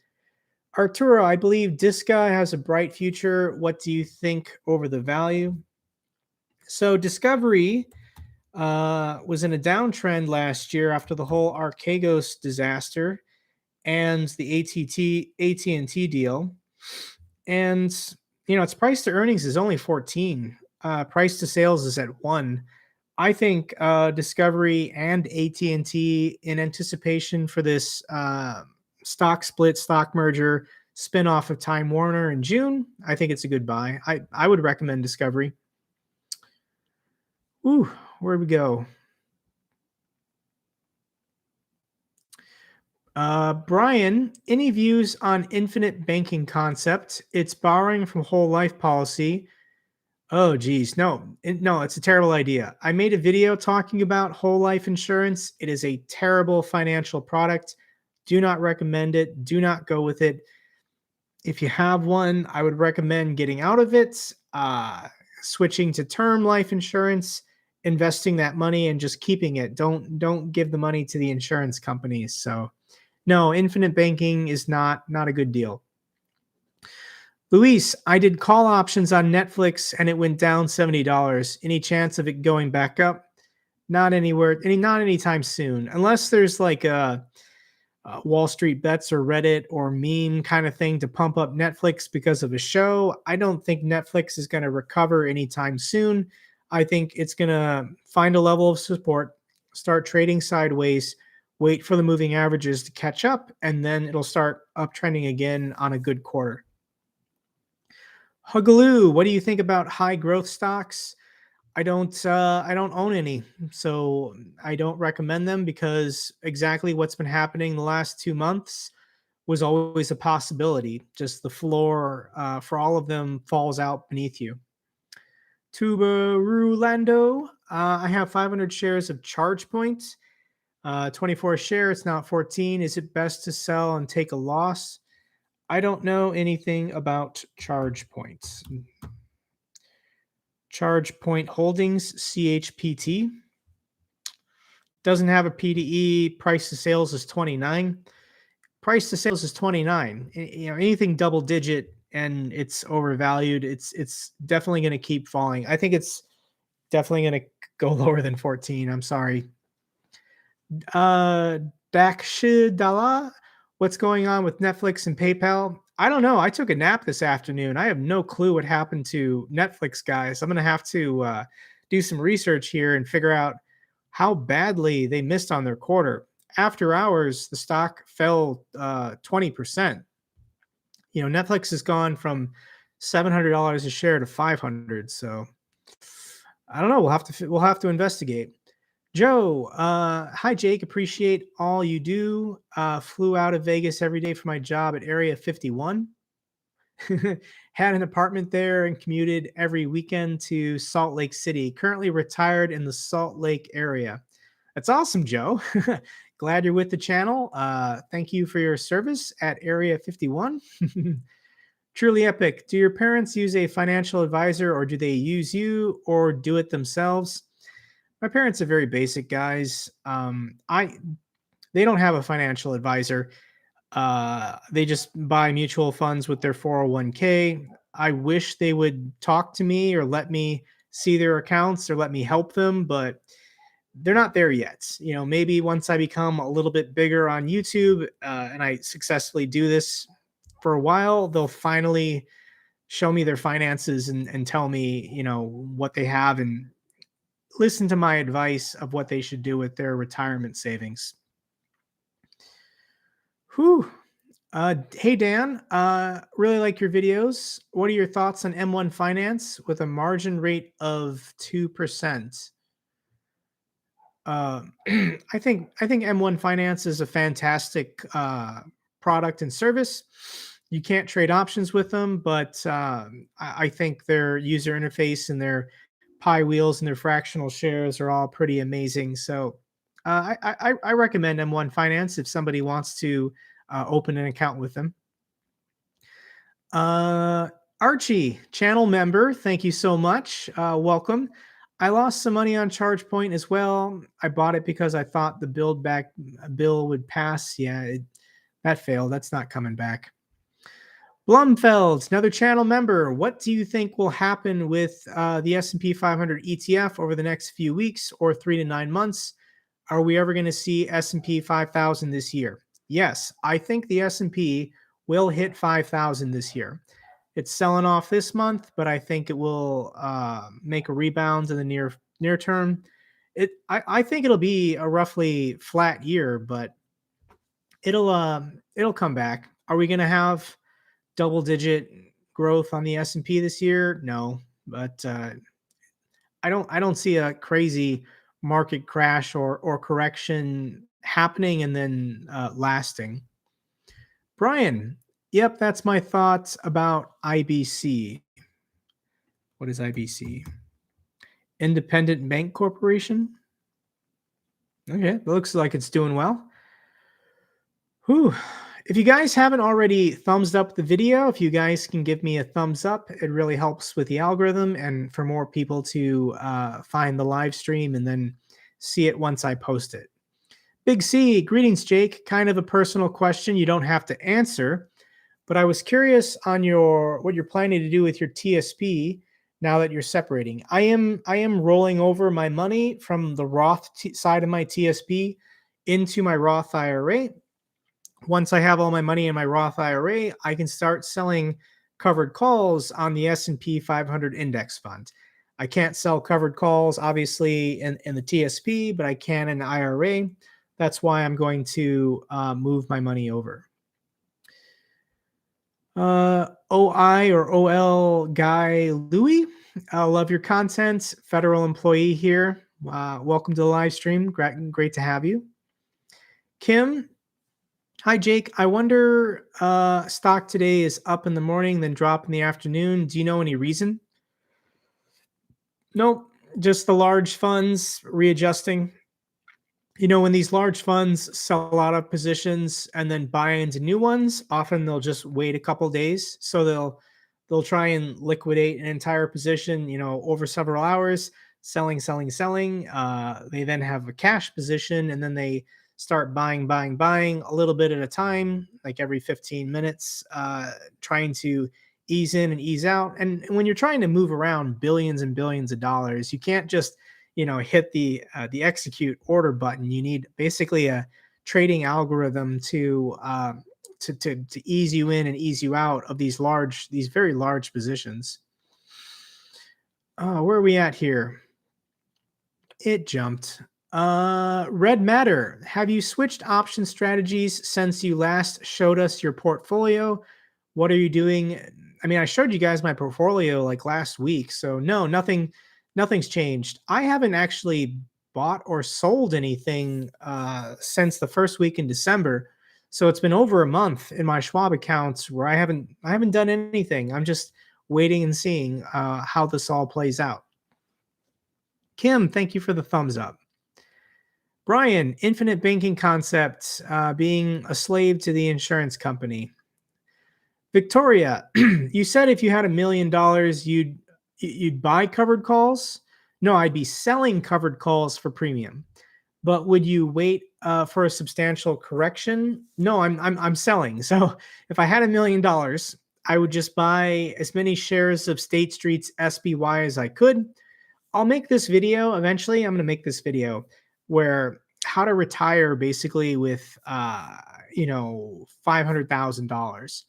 Arturo, I believe Disca has a bright future. What do you think over the value? So Discovery was in a downtrend last year after the whole Archegos disaster and the AT&T deal. And its price to earnings is only 14. Price to sales is at 1. I think Discovery and AT&T, in anticipation for this stock split, stock merger, spinoff of Time Warner in June, I think it's a good buy. I would recommend Discovery. Ooh, where'd we go? Brian, any views on infinite banking concept? It's borrowing from whole life policy. Oh, geez. No, it's a terrible idea. I made a video talking about whole life insurance. It is a terrible financial product. Do not recommend it. Do not go with it. If you have one, I would recommend getting out of it, switching to term life insurance, investing that money, and just keeping it. Don't give the money to the insurance companies. So, no, infinite banking is not a good deal. Luis, I did call options on Netflix and it went down $70. Any chance of it going back up? Not anywhere, not anytime soon, unless there's like a Wall Street Bets or Reddit or meme kind of thing to pump up Netflix because of a show. I don't think Netflix is going to recover anytime soon. I think it's going to find a level of support, start trading sideways, wait for the moving averages to catch up, and then it'll start uptrending again on a good quarter. Hugaloo, what do you think about high growth stocks? I don't own any, so I don't recommend them because exactly what's been happening the last 2 months was always a possibility. Just the floor for all of them falls out beneath you. Tuba Rulando, I have 500 shares of ChargePoint, 24 shares, not 14. Is it best to sell and take a loss? I don't know anything about ChargePoint. ChargePoint Holdings, CHPT. Doesn't have a PDE. Price to sales is 29. Price to sales is 29. Anything double digit and it's overvalued, it's definitely going to keep falling. I think it's definitely going to go lower than 14. I'm sorry. Dakshidala, what's going on with Netflix and PayPal? I don't know. I took a nap this afternoon. I have no clue what happened to Netflix, guys. I'm going to have to do some research here and figure out how badly they missed on their quarter. After hours, the stock fell 20%. Netflix has gone from $700 a share to 500. So I don't know. We'll have to investigate. Joe, hi Jake. Appreciate all you do. Flew out of Vegas every day for my job at Area 51. Had an apartment there and commuted every weekend to Salt Lake City. Currently retired in the Salt Lake area. That's awesome, Joe. Glad you're with the channel. Thank you for your service at Area 51. Truly epic. Do your parents use a financial advisor, or do they use you, or do it themselves? My parents are very basic guys. They don't have a financial advisor. They just buy mutual funds with their 401k. I wish they would talk to me or let me see their accounts or let me help them, but they're not there yet. Maybe once I become a little bit bigger on YouTube and I successfully do this for a while, they'll finally show me their finances and tell me, what they have and listen to my advice of what they should do with their retirement savings. Whew. Hey, Dan, really like your videos. What are your thoughts on M1 Finance with a margin rate of 2%? I think M1 Finance is a fantastic product and service. You can't trade options with them, but I think their user interface and their pie wheels and their fractional shares are all pretty amazing. So I recommend M1 Finance if somebody wants to open an account with them. Archie, channel member, thank you so much. Welcome. I lost some money on ChargePoint as well. I bought it because I thought the build back bill would pass. Yeah, that failed. That's not coming back. Blumfeld, another channel member. What do you think will happen with the S&P 500 ETF over the next few weeks or 3 to 9 months? Are we ever going to see S&P 5,000 this year? Yes, I think the S&P will hit 5,000 this year. It's selling off this month, but I think it will make a rebound in the near term. I think it'll be a roughly flat year, but it'll come back. Are we going to have double-digit growth on the S&P this year? No, but I don't see a crazy market crash or correction happening and then lasting. Brian, yep, that's my thoughts about IBC. What is IBC? Independent Bank Corporation. Okay, it looks like it's doing well. Whew. If you guys haven't already thumbs up the video, if you guys can give me a thumbs up, it really helps with the algorithm and for more people to find the live stream and then see it once I post it. Big C, greetings, Jake. Kind of a personal question you don't have to answer, but I was curious on what you're planning to do with your TSP now that you're separating. I am rolling over my money from the Roth side of my TSP into my Roth IRA. Once I have all my money in my Roth IRA, I can start selling covered calls on the S&P 500 index fund. I can't sell covered calls, obviously, in the TSP, but I can in the IRA. That's why I'm going to move my money over. OI or OL Guy Louie, I love your content. Federal employee here. Welcome to the live stream. Great to have you. Kim, hi, Jake. I wonder, stock today is up in the morning, then drop in the afternoon. Do you know any reason? Nope, just the large funds readjusting. When these large funds sell out of positions and then buy into new ones, often they'll just wait a couple days. So they'll try and liquidate an entire position, over several hours. selling, selling, selling. They then have a cash position, and then they start buying, buying, buying a little bit at a time, like every 15 minutes, trying to ease in and ease out. And when you're trying to move around billions and billions of dollars, you can't just hit the execute order button. You need basically a trading algorithm to ease you in and ease you out of these very large positions. Where are we at here? It jumped. Red Matter, have you switched option strategies since you last showed us your portfolio? What are you doing? I mean, I showed you guys my portfolio like last week, so no, nothing's changed. I haven't actually bought or sold anything since the first week in December. So it's been over a month in my Schwab accounts where I haven't done anything. I'm just waiting and seeing how this all plays out. Kim, thank you for the thumbs up. Brian, infinite banking concept, being a slave to the insurance company. Victoria, you said if you had $1 million, you'd buy covered calls. No, I'd be selling covered calls for premium. But would you wait for a substantial correction? No, I'm selling. So if I had $1 million, I would just buy as many shares of State Street's SPY as I could. I'll make this video eventually. I'm going to make this video where how to retire basically with $500,000.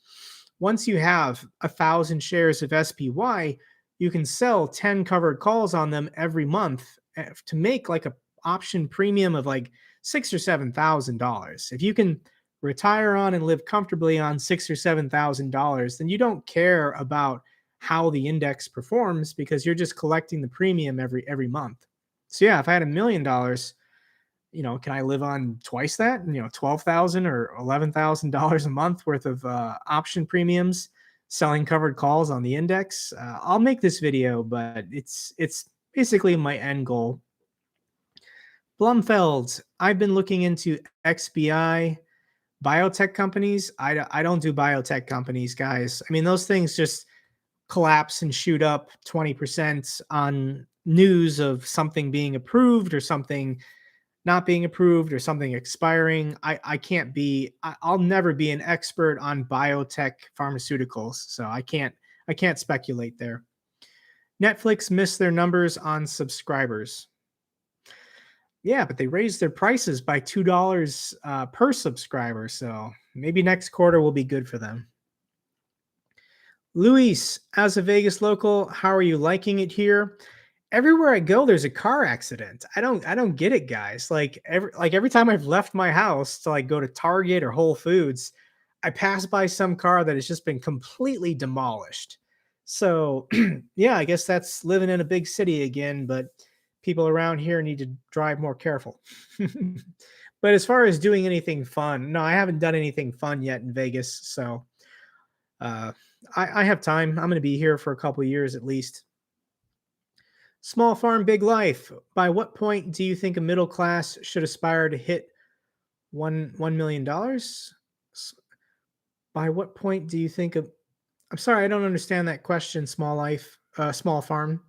Once you have 1,000 shares of SPY, you can sell 10 covered calls on them every month to make like a option premium of like $6,000 or $7,000. If you can retire on and live comfortably on $6,000 or $7,000, then you don't care about how the index performs because you're just collecting the premium every month. So yeah, if I had $1 million, can I live on twice that? $12,000 or $11,000 a month worth of option premiums, selling covered calls on the index. I'll make this video, but it's basically my end goal. Blumfeld, I've been looking into XBI, biotech companies. I don't do biotech companies, guys. I mean, those things just collapse and shoot up 20% on news of something being approved or something not being approved or something expiring. I'll never be an expert on biotech pharmaceuticals, so I can't speculate there. Netflix missed their numbers on subscribers. Yeah, but they raised their prices by $2 per subscriber, so maybe next quarter will be good for them. Luis, as a Vegas local, how are you liking it here? Everywhere I go, there's a car accident. I don't get it, guys. Like every time I've left my house to like go to Target or Whole Foods, I pass by some car that has just been completely demolished. So yeah, I guess that's living in a big city again, but people around here need to drive more careful. But as far as doing anything fun, no, I haven't done anything fun yet in Vegas. So I have time. I'm going to be here for a couple of years at least. Small farm, big life. By what point do you think a middle class should aspire to hit $1 million? By what point do you think of? I'm sorry, I don't understand that question. Small farm.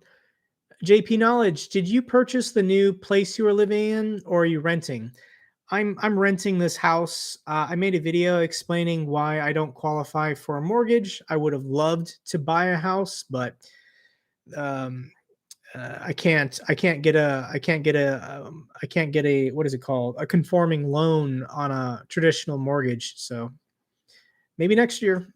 JP Knowledge, did you purchase the new place you are living in, or are you renting? I'm renting this house. I made a video explaining why I don't qualify for a mortgage. I would have loved to buy a house, but I can't get a what is it called, a conforming loan on a traditional mortgage. So maybe next year.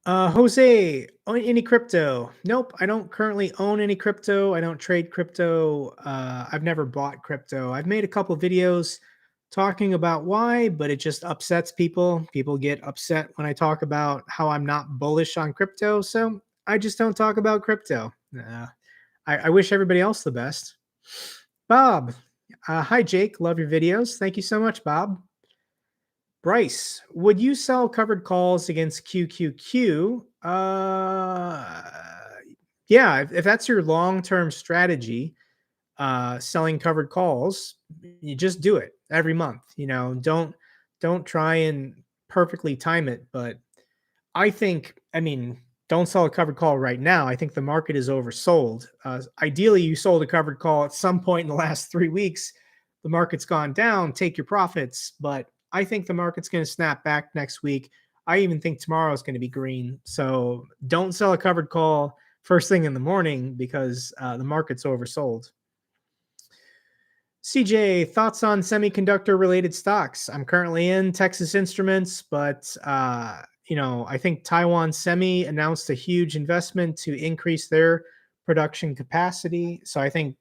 Jose, own any crypto? Nope, I don't currently own any crypto. I don't trade crypto. I've never bought crypto. I've made a couple videos talking about why, but it just upsets people. People get upset when I talk about how I'm not bullish on crypto. So I just don't talk about crypto. I wish everybody else the best. Bob, hi Jake, love your videos. Thank you so much, Bob. Bryce, would you sell covered calls against QQQ? Yeah, if that's your long-term strategy, selling covered calls, you just do it every month. Don't try and perfectly time it. But I mean, don't sell a covered call right now. I think the market is oversold. Ideally, you sold a covered call at some point in the last 3 weeks. The market's gone down, take your profits. But I think the market's going to snap back next week. I even think tomorrow is going to be green. So don't sell a covered call first thing in the morning because the market's oversold. CJ, thoughts on semiconductor related stocks? I'm currently in Texas Instruments, but I think Taiwan Semi announced a huge investment to increase their production capacity. So I think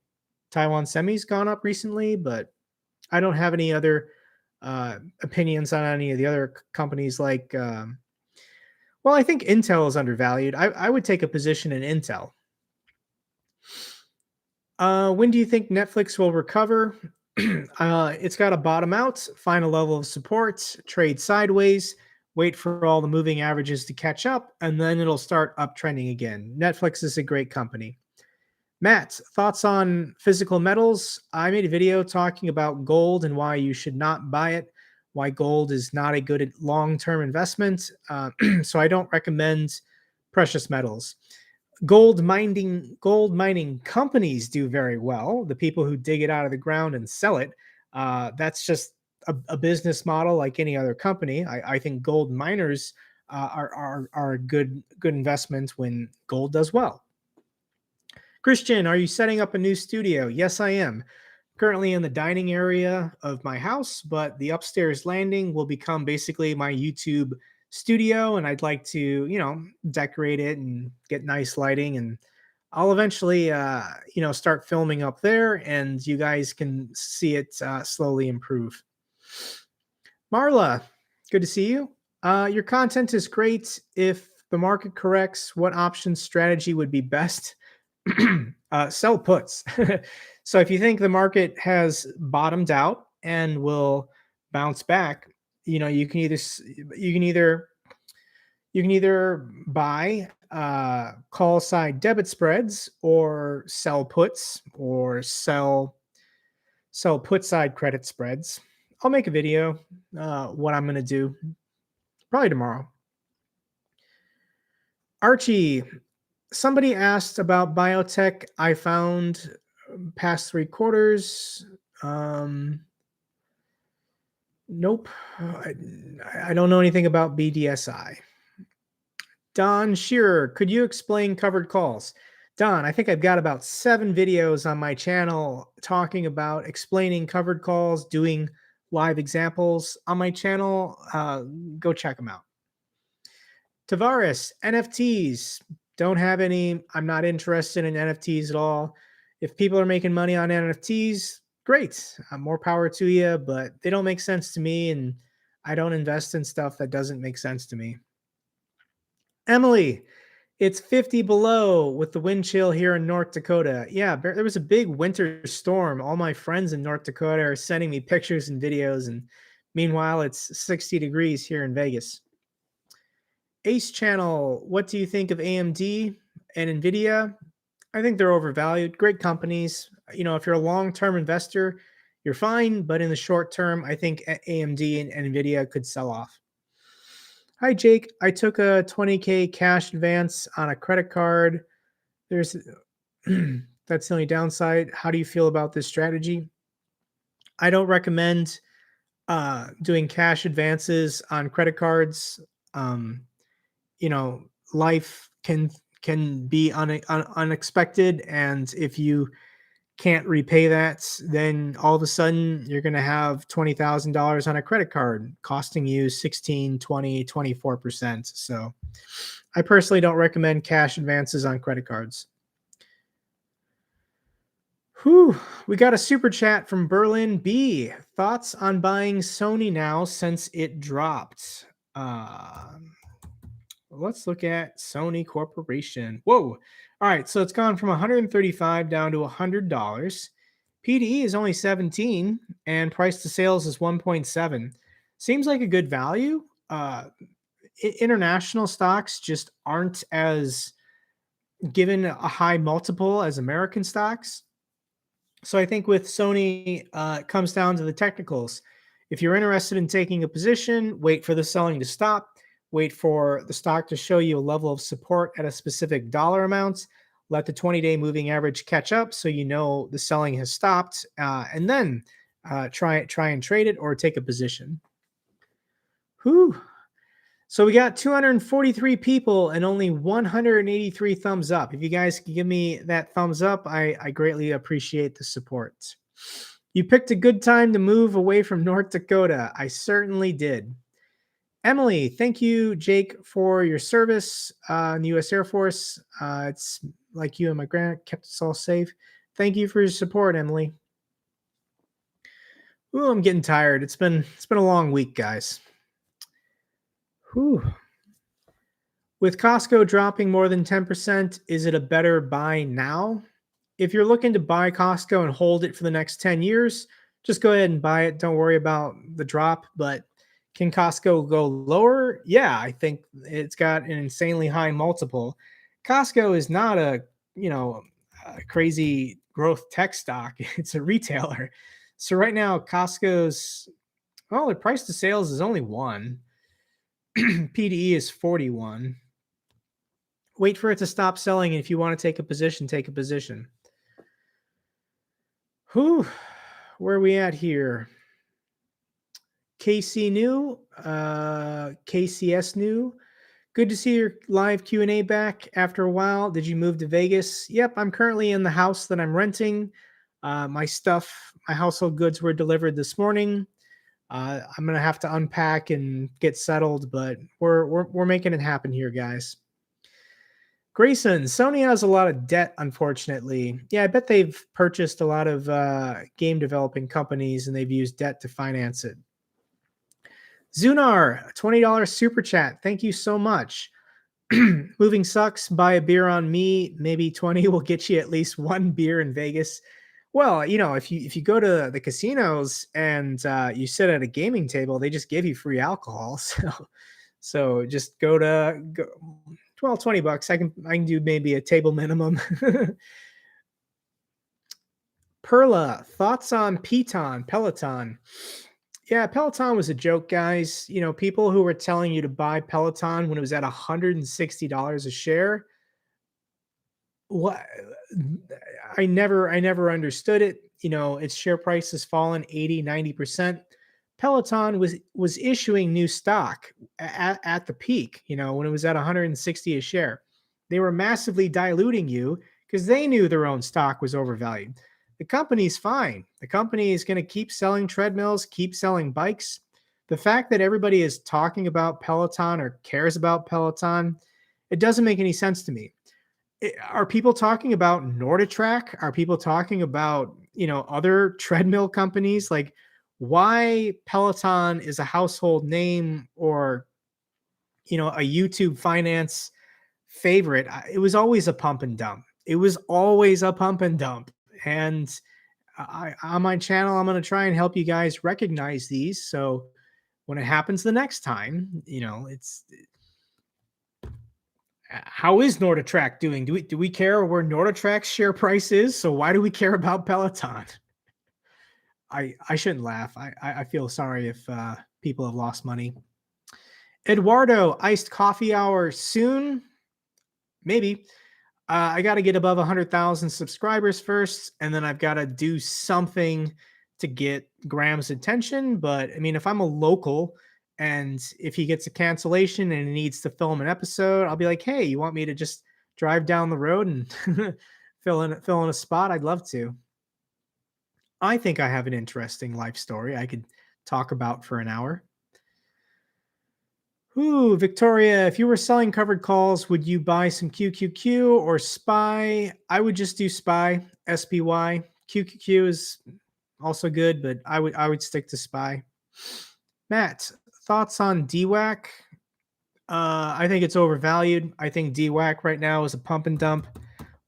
Taiwan Semi's gone up recently, but I don't have any other opinions on any of the other companies like well, I think Intel is undervalued. I would take a position in Intel. When do you think Netflix will recover? It's got to bottom out, find a level of support, trade sideways, wait for all the moving averages to catch up, and then it'll start uptrending again. Netflix is a great company. Matt, thoughts on physical metals? I made a video talking about gold and why you should not buy it, why gold is not a good long-term investment. So I don't recommend precious metals. Gold mining companies do very well. The people who dig it out of the ground and sell it, that's just a business model like any other company. I think gold miners are a good investment when gold does well. Christian, are you setting up a new studio? Yes, I am. Currently in the dining area of my house, but the upstairs landing will become basically my YouTube studio, and I'd like to, decorate it and get nice lighting, and I'll eventually, start filming up there, and you guys can see it slowly improve. Marla, good to see you. Your content is great. If the market corrects, what option strategy would be best? Sell puts. So if you think the market has bottomed out and will bounce back, you can either buy call side debit spreads or sell puts or sell put side credit spreads. I'll make a video what I'm going to do probably tomorrow. Archie, somebody asked about biotech. I found past 3 quarters. Nope. I don't know anything about BDSI. Don Shearer, could you explain covered calls? Don, I think I've got about 7 videos on my channel talking about explaining covered calls, doing live examples on my channel. Go check them out. Tavares, NFTs. Don't have any. I'm not interested in NFTs at all. If people are making money on NFTs, great. More power to you, but they don't make sense to me, and I don't invest in stuff that doesn't make sense to me. Emily, it's 50 below with the wind chill here in North Dakota. Yeah, there was a big winter storm. All my friends in North Dakota are sending me pictures and videos, and meanwhile, it's 60 degrees here in Vegas. Ace Channel, what do you think of AMD and NVIDIA? I think they're overvalued. Great companies. If you're a long-term investor, you're fine. But in the short term, I think AMD and NVIDIA could sell off. Hi, Jake. I took a 20K cash advance on a credit card. That's the only downside. How do you feel about this strategy? I don't recommend doing cash advances on credit cards. Life can be unexpected, and if you can't repay that, then all of a sudden you're going to have $20,000 on a credit card costing you 16, 20, 24%. So I personally don't recommend cash advances on credit cards. We got a super chat from Berlin B. Thoughts on buying Sony now since it dropped? Let's look at Sony Corporation. Whoa. All right. So it's gone from $135 down to $100. PDE is only 17 and price to sales is 1.7. Seems like a good value. International stocks just aren't as given a high multiple as American stocks. So I think with Sony, it comes down to the technicals. If you're interested in taking a position, wait for the selling to stop. Wait for the stock to show you a level of support at a specific dollar amount. Let the 20-day moving average catch up so you know the selling has stopped, and then try and trade it or take a position. Whew. So we got 243 people and only 183 thumbs up. If you guys can give me that thumbs up, I greatly appreciate the support. You picked a good time to move away from North Dakota. I certainly did. Emily, thank you, Jake, for your service in the U.S. Air Force. It's like you and my grant kept us all safe. Thank you for your support, Emily. Ooh, I'm getting tired. It's been a long week, guys. Whew. With Costco dropping more than 10%, is it a better buy now? If you're looking to buy Costco and hold it for the next 10 years, just go ahead and buy it. Don't worry about the drop. But can Costco go lower? Yeah, I think it's got an insanely high multiple. Costco is not a crazy growth tech stock. It's a retailer. So right now, Costco's, well, the price to sales is only 1. PDE is 41. Wait for it to stop selling. And if you want to take a position, take a position. Whew, where are we at here? KC New, KCS New. Good to see your live Q&A back after a while. Did you move to Vegas? Yep, I'm currently in the house that I'm renting. My household goods were delivered this morning. I'm gonna have to unpack and get settled, but we're making it happen here, guys. Grayson, Sony has a lot of debt, unfortunately. Yeah, I bet they've purchased a lot of game developing companies and they've used debt to finance it. Zunar, $20 super chat. Thank you so much. Moving sucks. Buy a beer on me. Maybe 20 will get you at least one beer in Vegas. Well, if you go to the casinos and you sit at a gaming table, they just give you free alcohol. So just go, 20 bucks. I can do maybe a table minimum. Perla, thoughts on Peloton? Yeah, Peloton was a joke, guys. People who were telling you to buy Peloton when it was at $160 a share. What? I never understood it. Its share price has fallen 80, 90%. Peloton was issuing new stock at the peak, when it was at 160 a share. They were massively diluting you because they knew their own stock was overvalued. The company's fine. The company is going to keep selling treadmills, keep selling bikes. The fact that everybody is talking about Peloton or cares about Peloton, it doesn't make any sense to me. Are people talking about NordicTrack? Are people talking about, other treadmill companies? Like, why Peloton is a household name or, a YouTube finance favorite? It was always a pump and dump. It was always a pump and dump. And on my channel, I'm going to try and help you guys recognize these. So when it happens the next time, it's how is NordicTrack doing? Do we care where NordicTrack's share price is? So why do we care about Peloton? I shouldn't laugh. I feel sorry if people have lost money. Eduardo, iced coffee hour soon? Maybe. I got to get above 100,000 subscribers first, and then I've got to do something to get Graham's attention. But I mean, if I'm a local and if he gets a cancellation and he needs to film an episode, I'll be like, hey, you want me to just drive down the road and fill in a spot? I'd love to. I think I have an interesting life story I could talk about for an hour. Ooh, Victoria, if you were selling covered calls, would you buy some QQQ or SPY? I would just do SPY, SPY. QQQ is also good, but I would stick to SPY. Matt, thoughts on DWAC? I think it's overvalued. I think DWAC right now is a pump and dump.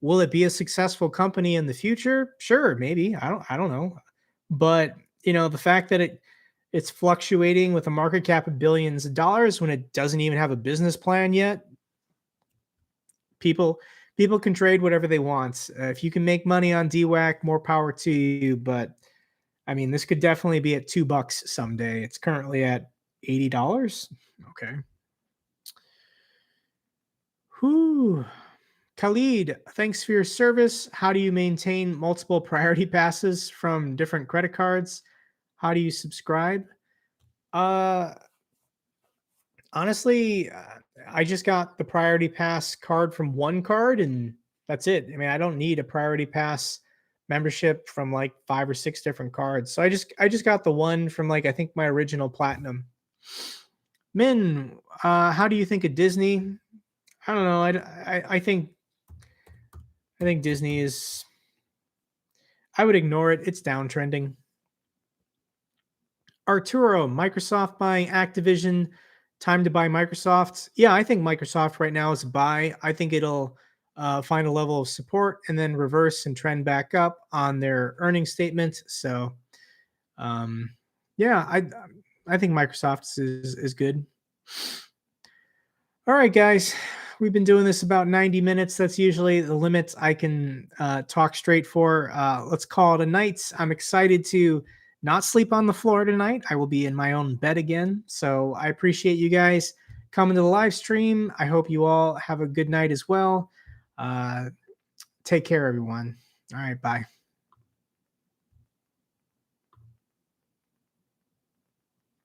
Will it be a successful company in the future? Sure, maybe. I don't know. But, the fact that it's fluctuating with a market cap of billions of dollars when it doesn't even have a business plan yet. People can trade whatever they want. If you can make money on DWAC, more power to you. But I mean, this could definitely be at $2 someday. It's currently at $80. Okay. Whew. Khalid, thanks for your service. How do you maintain multiple priority passes from different credit cards? How do you subscribe? Uh, honestly, I just got the priority pass card from one card and that's it. I mean, I don't need a priority pass membership from like 5 or 6 different cards. So I just got the one from like I think my original platinum. Min, how do you think of Disney? I don't know. I think Disney is. I would ignore it. It's downtrending. Arturo, Microsoft buying Activision. Time to buy Microsoft. Yeah, I think Microsoft right now is a buy. I think it'll find a level of support and then reverse and trend back up on their earnings statement. So, um, yeah, I think Microsoft is good. All right, guys. We've been doing this about 90 minutes. That's usually the limit I can talk straight for. Let's call it a night. I'm excited to not sleep on the floor tonight. I will be in my own bed again. So I appreciate you guys coming to the live stream. I hope you all have a good night as well. Take care, everyone. All right. Bye.